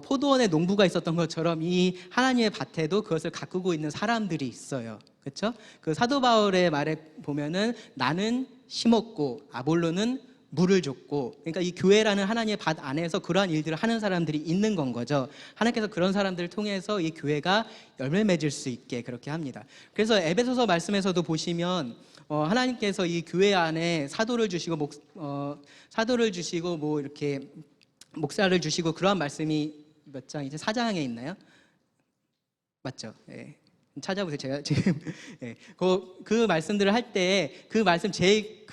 포도원에 농부가 있었던 것처럼 이 하나님의 밭에도 그것을 가꾸고 있는 사람들이 있어요. 그렇죠? 그 사도 바울의 말에 보면은 나는 심었고 아볼로는 물을 줬고, 그러니까 이 교회라는 하나님의 밭 안에서 그러한 일들을 하는 사람들이 있는 건 거죠. 하나님께서 그런 사람들을 통해서 이 교회가 열매 맺을 수 있게 그렇게 합니다. 그래서 에베소서 말씀에서도 보시면 하나님께서 이 교회 안에 사도를 주시고 사도를 주시고 뭐 이렇게 목사를 주시고 그러한 말씀이 몇 장 이제 4장에 있나요? 맞죠? 예. 찾아보세요. 제가 지금 예. 그 말씀들을 할 때 그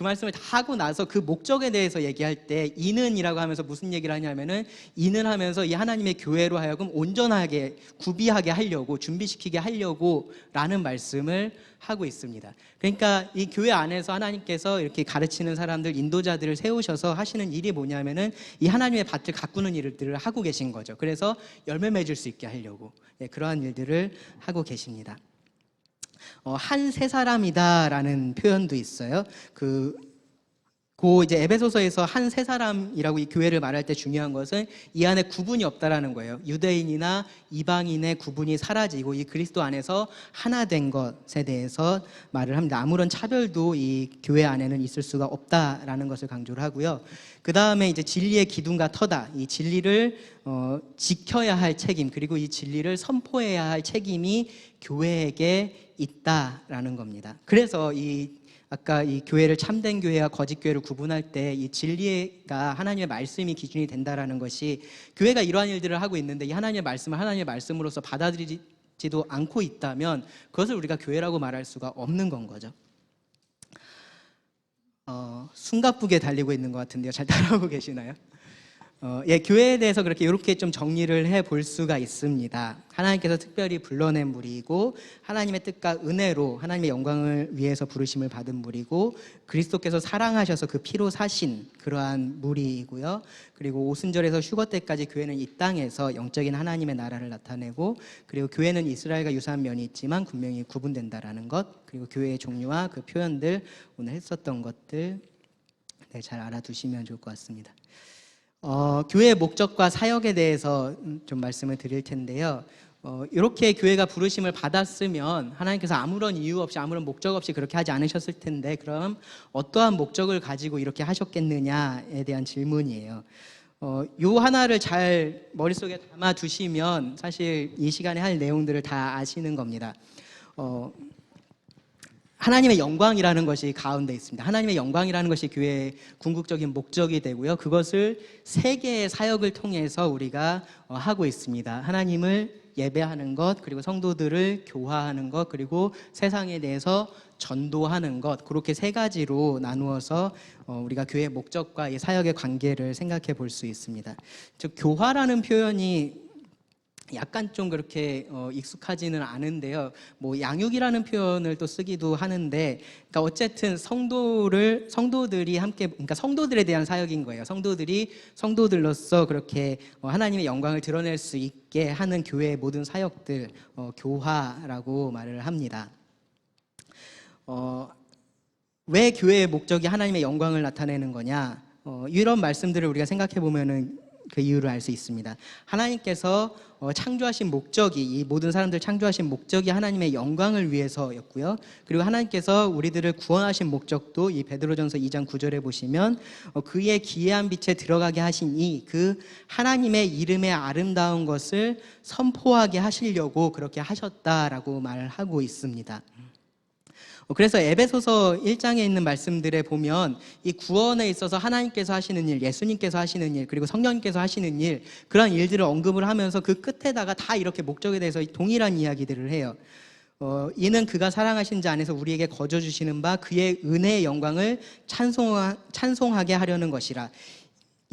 말씀을 다 하고 나서 그 목적에 대해서 얘기할 때 이는이라고 하면서 무슨 얘기를 하냐면은 이는 하면서 이 하나님의 교회로 하여금 온전하게 구비하게 하려고 준비시키게 하려고라는 말씀을 하고 있습니다. 그러니까 이 교회 안에서 하나님께서 이렇게 가르치는 사람들, 인도자들을 세우셔서 하시는 일이 뭐냐면은 이 하나님의 밭을 가꾸는 일들을 하고 계신 거죠. 그래서 열매 맺을 수 있게 하려고 그러한 일들을 하고 계십니다. 한 세 사람이다라는 표현도 있어요. 이제 에베소서에서 한 세 사람이라고 이 교회를 말할 때 중요한 것은 이 안에 구분이 없다라는 거예요. 유대인이나 이방인의 구분이 사라지고 이 그리스도 안에서 하나 된 것에 대해서 말을 합니다. 아무런 차별도 이 교회 안에는 있을 수가 없다라는 것을 강조를 하고요. 그 다음에 이제 진리의 기둥과 터다, 이 진리를 지켜야 할 책임, 그리고 이 진리를 선포해야 할 책임이 교회에게 있다라는 겁니다. 그래서 아까 이 교회를 참된 교회와 거짓 교회를 구분할 때 이 진리가 하나님의 말씀이 기준이 된다라는 것이, 교회가 이러한 일들을 하고 있는데 이 하나님의 말씀을 하나님의 말씀으로서 받아들이지도 않고 있다면 그것을 우리가 교회라고 말할 수가 없는 건 거죠. 숨가쁘게 달리고 있는 것 같은데요. 잘 따라오고 계시나요? 교회에 대해서 이렇게 좀 정리를 해볼 수가 있습니다. 하나님께서 특별히 불러낸 무리이고 하나님의 뜻과 은혜로 하나님의 영광을 위해서 부르심을 받은 무리고 그리스도께서 사랑하셔서 그 피로 사신 그러한 무리이고요. 그리고 오순절에서 휴거 때까지 교회는 이 땅에서 영적인 하나님의 나라를 나타내고, 그리고 교회는 이스라엘과 유사한 면이 있지만 분명히 구분된다라는 것, 그리고 교회의 종류와 그 표현들, 오늘 했었던 것들 잘 알아두시면 좋을 것 같습니다. 교회의 목적과 사역에 대해서 좀 말씀을 드릴 텐데요. 이렇게 교회가 부르심을 받았으면 하나님께서 아무런 이유 없이 아무런 목적 없이 그렇게 하지 않으셨을 텐데, 그럼 어떠한 목적을 가지고 이렇게 하셨겠느냐에 대한 질문이에요. 요 하나를 잘 머릿속에 담아 두시면 사실 이 시간에 할 내용들을 다 아시는 겁니다. 하나님의 영광이라는 것이 가운데 있습니다. 하나님의 영광이라는 것이 교회의 궁극적인 목적이 되고요. 그것을 세 개의 사역을 통해서 우리가 하고 있습니다. 하나님을 예배하는 것, 그리고 성도들을 교화하는 것, 그리고 세상에 대해서 전도하는 것, 그렇게 세 가지로 나누어서 우리가 교회의 목적과 이 사역의 관계를 생각해 볼 수 있습니다. 즉, 교화라는 표현이 약간 좀 그렇게 익숙하지는 않은데요. 뭐 양육이라는 표현을 또 쓰기도 하는데, 그러니까 어쨌든 성도들이 함께, 그러니까 성도들에 대한 사역인 거예요. 성도들이 성도들로서 그렇게 하나님의 영광을 드러낼 수 있게 하는 교회의 모든 사역들, 교화라고 말을 합니다. 왜 교회의 목적이 하나님의 영광을 나타내는 거냐? 이런 말씀들을 우리가 생각해 보면은 그 이유를 알 수 있습니다. 하나님께서 창조하신 목적이, 이 모든 사람들 창조하신 목적이 하나님의 영광을 위해서였고요. 그리고 하나님께서 우리들을 구원하신 목적도 이 베드로전서 2장 9절에 보시면 그의 기이한 빛에 들어가게 하시니 그 하나님의 이름의 아름다운 것을 선포하게 하시려고 그렇게 하셨다라고 말을 하고 있습니다. 그래서 에베소서 1장에 있는 말씀들에 보면 이 구원에 있어서 하나님께서 하시는 일, 예수님께서 하시는 일, 그리고 성령님께서 하시는 일, 그런 일들을 언급을 하면서 그 끝에다가 다 이렇게 목적에 대해서 동일한 이야기들을 해요. 이는 그가 사랑하신 자 안에서 우리에게 거저 주시는 바 그의 은혜의 영광을 찬송하게 하려는 것이라.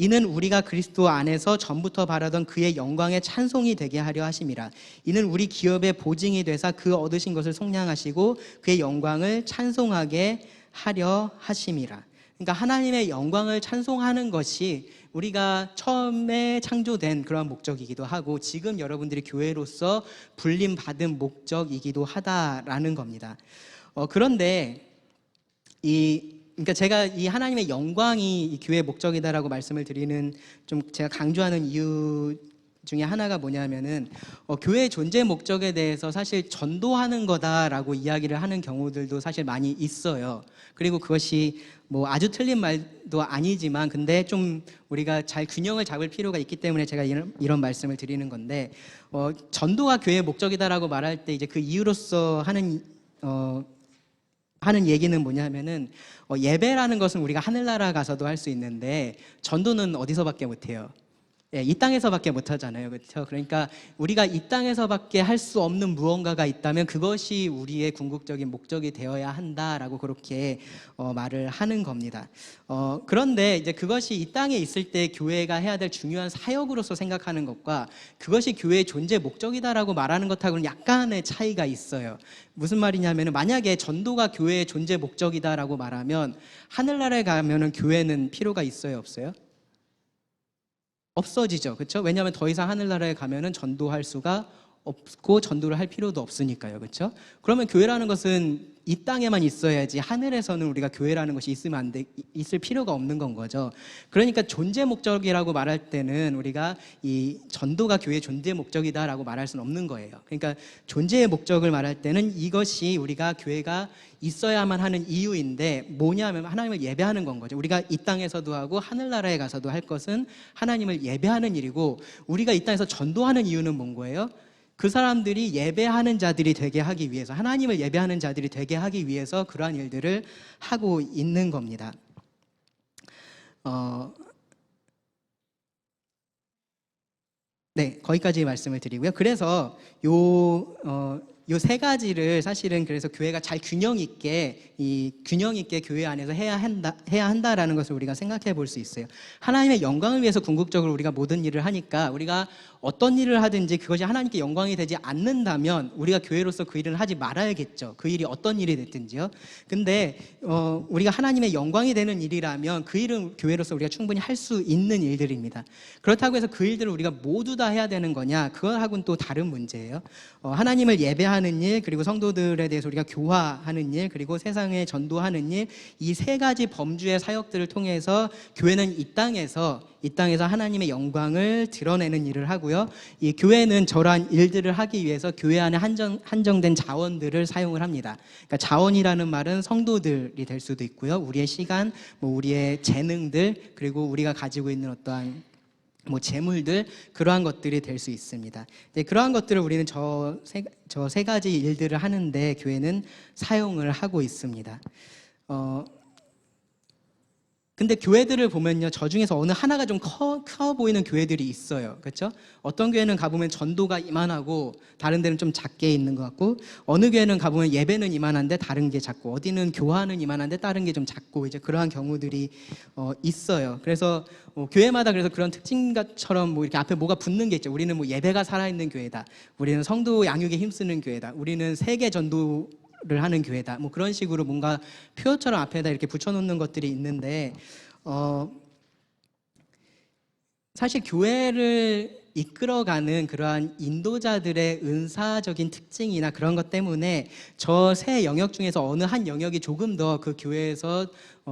이는 우리가 그리스도 안에서 전부터 바라던 그의 영광의 찬송이 되게 하려 하심이라. 이는 우리 기업의 보증이 되사 그 얻으신 것을 속량하시고 그의 영광을 찬송하게 하려 하심이라. 그러니까 하나님의 영광을 찬송하는 것이 우리가 처음에 창조된 그런 목적이기도 하고 지금 여러분들이 교회로서 불림받은 목적이기도 하다라는 겁니다. 그런데 그러니까 제가 이 하나님의 영광이 이 교회의 목적이다라고 말씀을 드리는, 좀 제가 강조하는 이유 중에 하나가 뭐냐면은 교회의 존재 목적에 대해서 사실 전도하는 거다라고 이야기를 하는 경우들도 사실 많이 있어요. 그리고 그것이 뭐 아주 틀린 말도 아니지만 근데 좀 우리가 잘 균형을 잡을 필요가 있기 때문에 제가 이런 말씀을 드리는 건데 전도가 교회의 목적이다라고 말할 때 이제 그 이유로서 하는 얘기는 뭐냐면은 예배라는 것은 우리가 하늘나라 가서도 할 수 있는데 전도는 어디서밖에 못해요? 예, 이 땅에서밖에 못하잖아요, 그렇죠? 그러니까 우리가 이 땅에서밖에 할 수 없는 무언가가 있다면 그것이 우리의 궁극적인 목적이 되어야 한다라고 그렇게 말을 하는 겁니다. 그런데 이제 그것이 이 땅에 있을 때 교회가 해야 될 중요한 사역으로서 생각하는 것과 그것이 교회의 존재 목적이다라고 말하는 것하고는 약간의 차이가 있어요. 무슨 말이냐면은 만약에 전도가 교회의 존재 목적이다라고 말하면 하늘나라에 가면은 교회는 필요가 있어요, 없어요? 없어지죠. 그렇죠? 왜냐하면 더 이상 하늘나라에 가면은 전도할 수가 없고 전도를 할 필요도 없으니까요. 그렇죠? 그러면 교회라는 것은 이 땅에만 있어야지 하늘에서는 우리가 교회라는 것이 있을 필요가 없는 건 거죠. 그러니까 존재 목적이라고 말할 때는 우리가 이 전도가 교회의 존재 목적이다라고 말할 수는 없는 거예요. 그러니까 존재의 목적을 말할 때는 이것이 우리가 교회가 있어야만 하는 이유인데 뭐냐면 하나님을 예배하는 건 거죠. 우리가 이 땅에서도 하고 하늘나라에 가서도 할 것은 하나님을 예배하는 일이고 우리가 이 땅에서 전도하는 이유는 뭔 거예요? 그 사람들이 예배하는 자들이 되게 하기 위해서 하나님을 예배하는 자들이 되게 하기 위해서 그러한 일들을 하고 있는 겁니다. 네, 거기까지 말씀을 드리고요. 그래서 요 세 가지를 사실은 그래서 교회가 잘 균형 있게 교회 안에서 해야 한다라는 것을 우리가 생각해 볼 수 있어요. 하나님의 영광을 위해서 궁극적으로 우리가 모든 일을 하니까 우리가 어떤 일을 하든지 그것이 하나님께 영광이 되지 않는다면 우리가 교회로서 그 일을 하지 말아야겠죠. 그 일이 어떤 일이 됐든지요. 근데 우리가 하나님의 영광이 되는 일이라면 그 일은 교회로서 우리가 충분히 할 수 있는 일들입니다. 그렇다고 해서 그 일들을 우리가 모두 다 해야 되는 거냐? 그거하고는 또 다른 문제예요. 하나님을 예배하는 일, 그리고 성도들에 대해서 우리가 교화하는 일, 그리고 세상에 전도하는 일, 이 세 가지 범주의 사역들을 통해서 교회는 이 땅에서 하나님의 영광을 드러내는 일을 하고요. 이 교회는 저러한 일들을 하기 위해서 교회 안에 한정된 자원들을 사용을 합니다. 그러니까 자원이라는 말은 성도들이 될 수도 있고요. 우리의 시간, 우리의 재능들, 그리고 우리가 가지고 있는 어떠한 재물들, 그러한 것들이 될 수 있습니다. 그러한 것들을 우리는 저 세 가지 일들을 하는데 교회는 사용을 하고 있습니다. 근데 교회들을 보면요, 저 중에서 어느 하나가 좀 커 보이는 교회들이 있어요. 그렇죠? 어떤 교회는 가보면 전도가 이만하고 다른 데는 좀 작게 있는 것 같고, 어느 교회는 가보면 예배는 이만한데 다른 게 작고, 어디는 교화는 이만한데 다른 게 좀 작고, 이제 그러한 경우들이 있어요. 그래서 교회마다 그래서 그런 특징처럼 이렇게 앞에 뭐가 붙는 게 있죠. 우리는 예배가 살아있는 교회다. 우리는 성도 양육에 힘쓰는 교회다. 우리는 세계 전도 를 하는 교회다. 그런 식으로 뭔가 표어처럼 앞에다 이렇게 붙여놓는 것들이 있는데 사실 교회를 이끌어가는 그러한 인도자들의 은사적인 특징이나 그런 것 때문에 저 세 영역 중에서 어느 한 영역이 조금 더 그 교회에서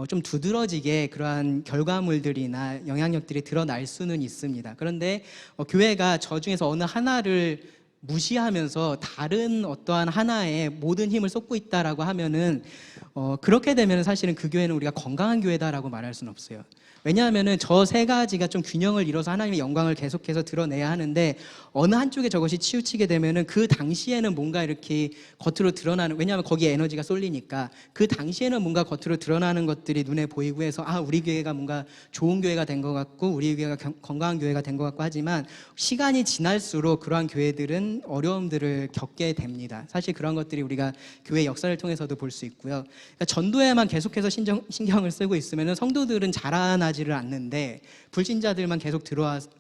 좀 두드러지게 그러한 결과물들이나 영향력들이 드러날 수는 있습니다. 그런데 교회가 저 중에서 어느 하나를 무시하면서 다른 어떠한 하나에 모든 힘을 쏟고 있다라고 하면은 그렇게 되면 사실은 그 교회는 우리가 건강한 교회다라고 말할 수는 없어요. 왜냐하면은 저 세 가지가 좀 균형을 이뤄서 하나님의 영광을 계속해서 드러내야 하는데 어느 한쪽에 저것이 치우치게 되면은 그 당시에는 뭔가 이렇게 겉으로 드러나는, 왜냐하면 거기에 에너지가 쏠리니까 그 당시에는 뭔가 겉으로 드러나는 것들이 눈에 보이고 해서 우리 교회가 뭔가 좋은 교회가 된 것 같고 우리 교회가 건강한 교회가 된 것 같고 하지만 시간이 지날수록 그러한 교회들은 어려움들을 겪게 됩니다. 사실 그런 것들이 우리가 교회 역사를 통해서도 볼 수 있고요. 그러니까 전도에만 계속해서 신경을 쓰고 있으면은 성도들은 자라나지를 않는데 불신자들만 계속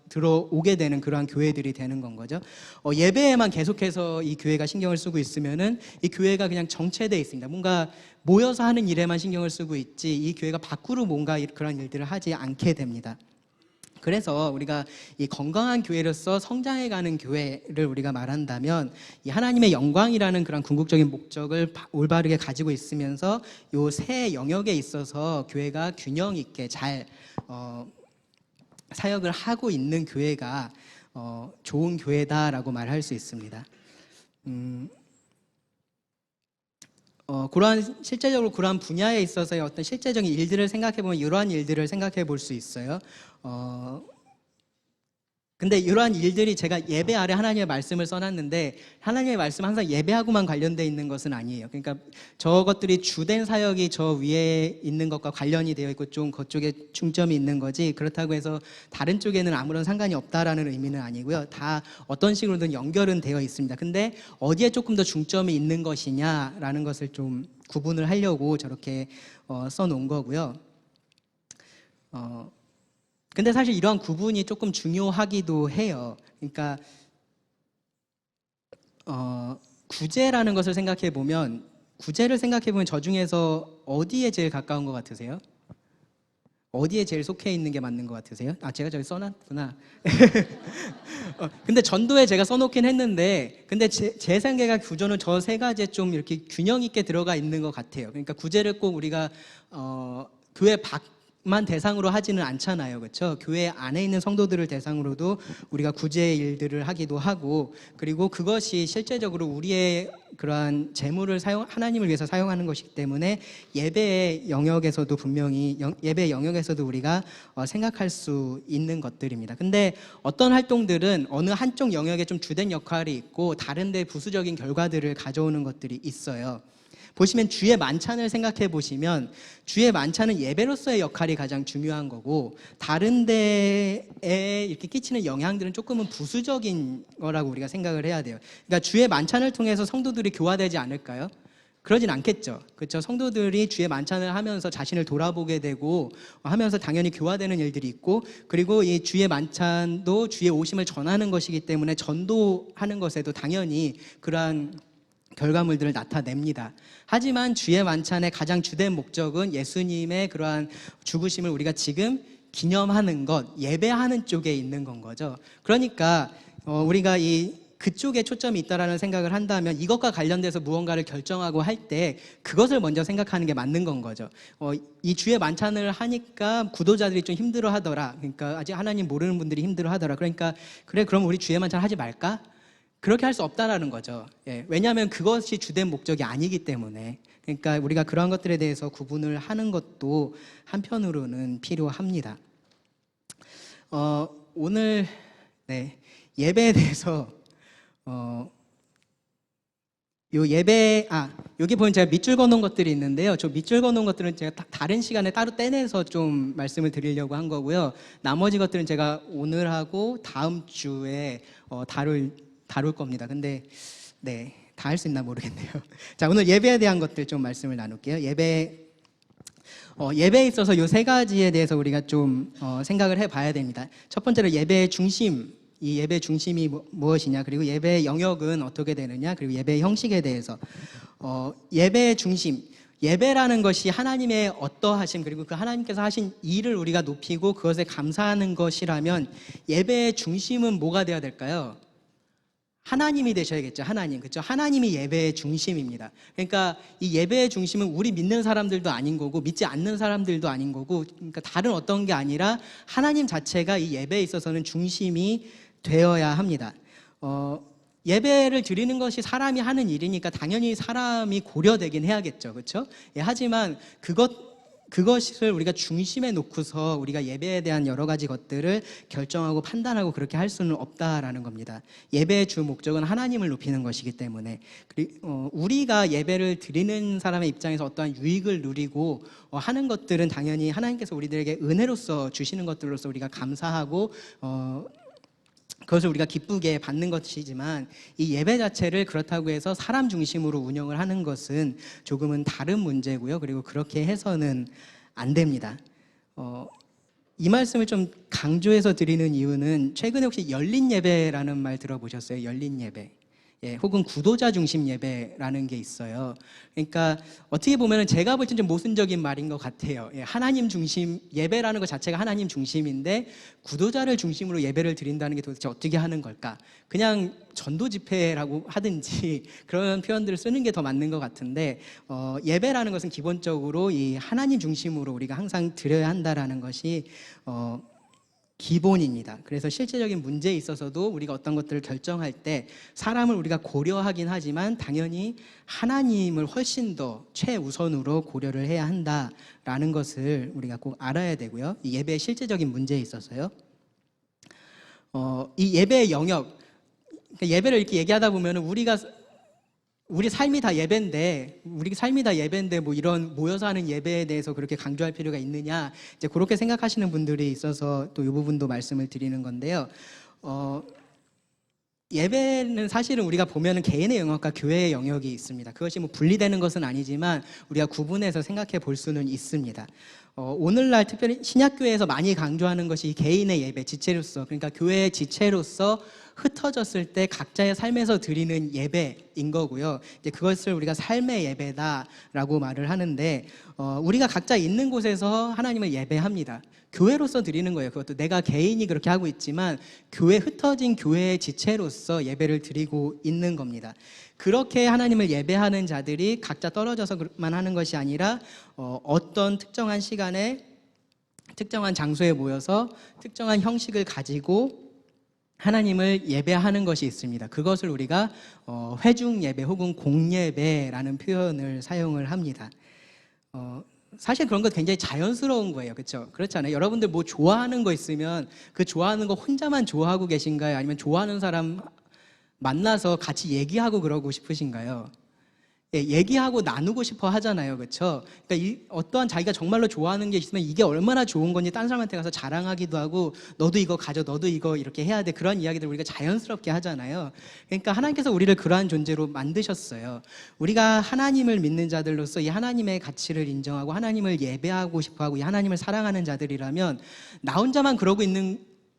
들어오게 되는 그러한 교회들이 되는 건 거죠. 예배에만 계속해서 이 교회가 신경을 쓰고 있으면은 이 교회가 그냥 정체되어 있습니다. 뭔가 모여서 하는 일에만 신경을 쓰고 있지 이 교회가 밖으로 뭔가 그런 일들을 하지 않게 됩니다. 그래서 우리가 이 건강한 교회로서 성장해가는 교회를 우리가 말한다면 이 하나님의 영광이라는 그런 궁극적인 목적을 올바르게 가지고 있으면서 요 세 영역에 있어서 교회가 균형 있게 잘 사역을 하고 있는 교회가 좋은 교회다라고 말할 수 있습니다. 실제적으로 그러한 분야에 있어서의 어떤 실제적인 일들을 생각해 보면 이러한 일들을 생각해 볼 수 있어요. 근데 이러한 일들이 제가 예배 아래 하나님의 말씀을 써놨는데 하나님의 말씀은 항상 예배하고만 관련되어 있는 것은 아니에요. 그러니까 저것들이 주된 사역이 저 위에 있는 것과 관련이 되어 있고 좀 그쪽에 중점이 있는 거지, 그렇다고 해서 다른 쪽에는 아무런 상관이 없다라는 의미는 아니고요. 다 어떤 식으로든 연결은 되어 있습니다. 근데 어디에 조금 더 중점이 있는 것이냐라는 것을 좀 구분을 하려고 저렇게 써놓은 거고요. 근데 사실 이러한 구분이 조금 중요하기도 해요. 그러니까 구제라는 것을 생각해 보면, 구제를 생각해 보면 저 중에서 어디에 제일 가까운 것 같으세요? 어디에 제일 속해 있는 게 맞는 것 같으세요? 제가 저기 써놨구나. 근데 전도에 제가 써놓긴 했는데, 근데 제 생각의 구조는 저 세 가지에 좀 이렇게 균형 있게 들어가 있는 것 같아요. 그러니까 구제를 꼭 우리가 교회 밖만 대상으로 하지는 않잖아요, 그렇죠? 교회 안에 있는 성도들을 대상으로도 우리가 구제 일들을 하기도 하고, 그리고 그것이 실제적으로 우리의 그러한 재물을 하나님을 위해서 사용하는 것이기 때문에 예배의 영역에서도 분명히 예배의 영역에서도 우리가 생각할 수 있는 것들입니다. 근데 어떤 활동들은 어느 한쪽 영역에 좀 주된 역할이 있고 다른데 부수적인 결과들을 가져오는 것들이 있어요. 보시면 주의 만찬을 생각해 보시면 주의 만찬은 예배로서의 역할이 가장 중요한 거고 다른 데에 이렇게 끼치는 영향들은 조금은 부수적인 거라고 우리가 생각을 해야 돼요. 그러니까 주의 만찬을 통해서 성도들이 교화되지 않을까요? 그러진 않겠죠. 그렇죠? 성도들이 주의 만찬을 하면서 자신을 돌아보게 되고 하면서 당연히 교화되는 일들이 있고, 그리고 이 주의 만찬도 주의 오심을 전하는 것이기 때문에 전도하는 것에도 당연히 그러한 결과물들을 나타냅니다. 하지만 주의 만찬의 가장 주된 목적은 예수님의 그러한 죽으심을 우리가 지금 기념하는 것, 예배하는 쪽에 있는 건 거죠. 그러니까 우리가 그쪽에 초점이 있다라는 생각을 한다면 이것과 관련돼서 무언가를 결정하고 할 때 그것을 먼저 생각하는 게 맞는 건 거죠. 이 주의 만찬을 하니까 구도자들이 좀 힘들어하더라. 그러니까 아직 하나님 모르는 분들이 힘들어하더라. 그러니까 그래, 그럼 우리 주의 만찬 하지 말까? 그렇게 할 수 없다라는 거죠. 왜냐하면 그것이 주된 목적이 아니기 때문에. 그러니까 우리가 그러한 것들에 대해서 구분을 하는 것도 한편으로는 필요합니다. 오늘 예배에 대해서 여기 보면 제가 밑줄 그어놓은 것들이 있는데요. 저 밑줄 그어놓은 것들은 제가 다른 시간에 따로 떼내서 좀 말씀을 드리려고 한 거고요. 나머지 것들은 제가 오늘하고 다음 주에 다룰 겁니다. 근데 다 할 수 있나 모르겠네요. 자, 오늘 예배에 대한 것들 좀 말씀을 나눌게요. 예배에 있어서 이 세 가지에 대해서 우리가 좀 생각을 해봐야 됩니다. 첫 번째로 예배의 중심, 이 예배의 중심이 무엇이냐, 그리고 예배의 영역은 어떻게 되느냐, 그리고 예배의 형식에 대해서. 예배의 중심, 예배라는 것이 하나님의 어떠하심, 그리고 그 하나님께서 하신 일을 우리가 높이고 그것에 감사하는 것이라면 예배의 중심은 뭐가 되어야 될까요? 하나님이 되셔야겠죠. 하나님. 그렇죠? 하나님이 예배의 중심입니다. 그러니까 이 예배의 중심은 우리 믿는 사람들도 아닌 거고 믿지 않는 사람들도 아닌 거고, 그러니까 다른 어떤 게 아니라 하나님 자체가 이 예배에 있어서는 중심이 되어야 합니다. 예배를 드리는 것이 사람이 하는 일이니까 당연히 사람이 고려되긴 해야겠죠. 그렇죠? 하지만 그것을 우리가 중심에 놓고서 우리가 예배에 대한 여러 가지 것들을 결정하고 판단하고 그렇게 할 수는 없다라는 겁니다. 예배의 주 목적은 하나님을 높이는 것이기 때문에 우리가 예배를 드리는 사람의 입장에서 어떠한 유익을 누리고 하는 것들은 당연히 하나님께서 우리들에게 은혜로서 주시는 것들로서 우리가 감사하고 그것을 우리가 기쁘게 받는 것이지만 이 예배 자체를 그렇다고 해서 사람 중심으로 운영을 하는 것은 조금은 다른 문제고요. 그리고 그렇게 해서는 안 됩니다. 이 말씀을 좀 강조해서 드리는 이유는 최근에 혹시 열린 예배라는 말 들어보셨어요? 열린 예배. 혹은 구도자 중심 예배라는 게 있어요. 그러니까 어떻게 보면 제가 볼 땐 좀 모순적인 말인 것 같아요. 하나님 중심, 예배라는 것 자체가 하나님 중심인데 구도자를 중심으로 예배를 드린다는 게 도대체 어떻게 하는 걸까? 그냥 전도 집회라고 하든지 그런 표현들을 쓰는 게 더 맞는 것 같은데, 예배라는 것은 기본적으로 이 하나님 중심으로 우리가 항상 드려야 한다라는 것이 기본입니다. 그래서 실제적인 문제에 있어서도 우리가 어떤 것들을 결정할 때 사람을 우리가 고려하긴 하지만 당연히 하나님을 훨씬 더 최우선으로 고려를 해야 한다라는 것을 우리가 꼭 알아야 되고요. 이 예배의 실제적인 문제에 있어서요. 이 예배의 영역, 그러니까 예배를 이렇게 얘기하다 보면 우리 삶이 다 예배인데, 뭐 이런 모여서 하는 예배에 대해서 그렇게 강조할 필요가 있느냐, 이제 그렇게 생각하시는 분들이 있어서 또 이 부분도 말씀을 드리는 건데요. 예배는 사실은 우리가 보면은 개인의 영역과 교회의 영역이 있습니다. 그것이 뭐 분리되는 것은 아니지만 우리가 구분해서 생각해 볼 수는 있습니다. 오늘날 특별히 신약교회에서 많이 강조하는 것이 개인의 예배, 지체로서, 그러니까 교회의 지체로서 흩어졌을 때 각자의 삶에서 드리는 예배인 거고요. 이제 그것을 우리가 삶의 예배다라고 말을 하는데, 우리가 각자 있는 곳에서 하나님을 예배합니다. 교회로서 드리는 거예요. 그것도 내가 개인이 그렇게 하고 있지만 흩어진 교회의 지체로서 예배를 드리고 있는 겁니다. 그렇게 하나님을 예배하는 자들이 각자 떨어져서만 하는 것이 아니라 어떤 특정한 시간에 특정한 장소에 모여서 특정한 형식을 가지고 하나님을 예배하는 것이 있습니다. 그것을 우리가 회중 예배 혹은 공예배라는 표현을 사용을 합니다. 사실 그런 거 굉장히 자연스러운 거예요. 그렇죠? 그렇잖아요. 여러분들 뭐 좋아하는 거 있으면 그 좋아하는 거 혼자만 좋아하고 계신가요? 아니면 좋아하는 사람 만나서 같이 얘기하고 그러고 싶으신가요? 예, 얘기하고 나누고 싶어 하잖아요. 그렇죠? 그러니까 어떠한 자기가 정말로 좋아하는 게 있으면 이게 얼마나 좋은 건지 다른 사람한테 가서 자랑하기도 하고, 너도 이거 가져, 너도 이거 이렇게 해야 돼, 그런 이야기들 우리가 자연스럽게 하잖아요. 그러니까 하나님께서 우리를 그러한 존재로 만드셨어요. 우리가 하나님을 믿는 자들로서 이 하나님의 가치를 인정하고 하나님을 예배하고 싶어하고 이 하나님을 사랑하는 자들이라면 나 혼자만 그러고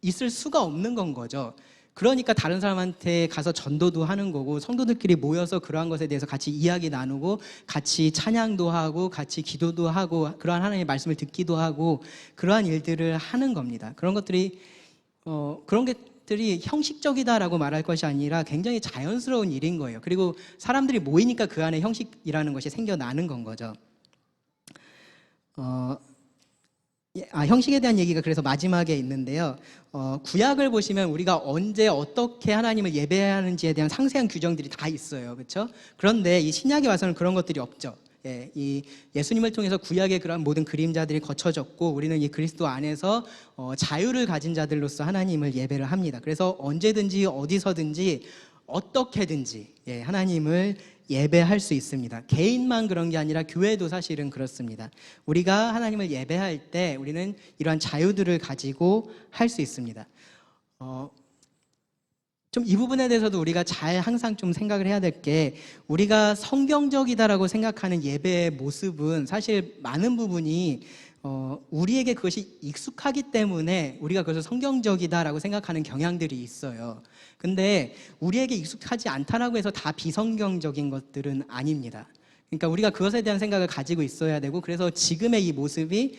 있을 수가 없는 건 거죠. 그러니까 다른 사람한테 가서 전도도 하는 거고, 성도들끼리 모여서 그러한 것에 대해서 같이 이야기 나누고 같이 찬양도 하고 같이 기도도 하고 그러한 하나님의 말씀을 듣기도 하고 그러한 일들을 하는 겁니다. 그런 것들이 형식적이다라고 말할 것이 아니라 굉장히 자연스러운 일인 거예요. 그리고 사람들이 모이니까 그 안에 형식이라는 것이 생겨나는 건 거죠. 형식에 대한 얘기가 그래서 마지막에 있는데요. 구약을 보시면 우리가 언제 어떻게 하나님을 예배해야 하는지에 대한 상세한 규정들이 다 있어요. 그렇죠? 그런데 이 신약에 와서는 그런 것들이 없죠. 이 예수님을 통해서 구약의 그런 모든 그림자들이 거쳐졌고 우리는 이 그리스도 안에서 자유를 가진 자들로서 하나님을 예배를 합니다. 그래서 언제든지 어디서든지 어떻게든지 하나님을 예배할 수 있습니다. 개인만 그런 게 아니라 교회도 사실은 그렇습니다. 우리가 하나님을 예배할 때 우리는 이러한 자유들을 가지고 할 수 있습니다. 좀 이 부분에 대해서도 우리가 항상 좀 생각을 해야 될 게, 우리가 성경적이다라고 생각하는 예배의 모습은 사실 많은 부분이 우리에게 그것이 익숙하기 때문에 우리가 그것을 성경적이다라고 생각하는 경향들이 있어요. 근데 우리에게 익숙하지 않다라고 해서 다 비성경적인 것들은 아닙니다. 그러니까 우리가 그것에 대한 생각을 가지고 있어야 되고, 그래서 지금의 이 모습이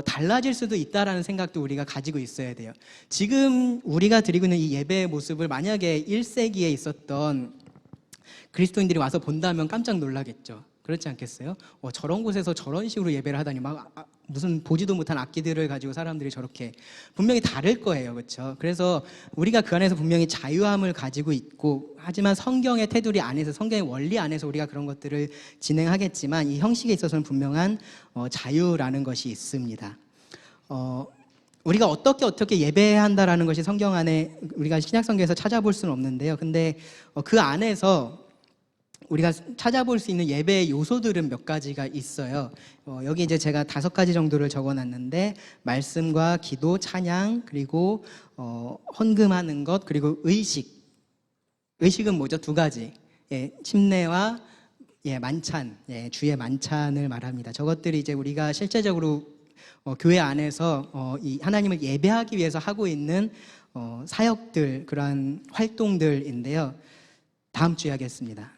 달라질 수도 있다라는 생각도 우리가 가지고 있어야 돼요. 지금 우리가 드리고 있는 이 예배의 모습을 만약에 1세기에 있었던 그리스도인들이 와서 본다면 깜짝 놀라겠죠. 그렇지 않겠어요? 저런 곳에서 저런 식으로 예배를 하다니, 무슨 보지도 못한 악기들을 가지고 사람들이 저렇게, 분명히 다를 거예요. 그렇죠? 그래서 우리가 그 안에서 분명히 자유함을 가지고 있고, 하지만 성경의 테두리 안에서, 성경의 원리 안에서 우리가 그런 것들을 진행하겠지만 이 형식에 있어서는 분명한 자유라는 것이 있습니다. 우리가 어떻게 예배해야 한다라는 것이 성경 안에 우리가 신약 성경에서 찾아볼 수는 없는데요. 근데 그 안에서 우리가 찾아볼 수 있는 예배의 요소들은 몇 가지가 있어요. 여기 이제 제가 5가지 정도를 적어놨는데, 말씀과 기도, 찬양, 그리고 헌금하는 것, 그리고 의식은 뭐죠? 2가지. 침례와 만찬, 주의 만찬을 말합니다. 저것들이 이제 우리가 실제적으로 교회 안에서 이 하나님을 예배하기 위해서 하고 있는 사역들, 그러한 활동들인데요. 다음 주에 하겠습니다.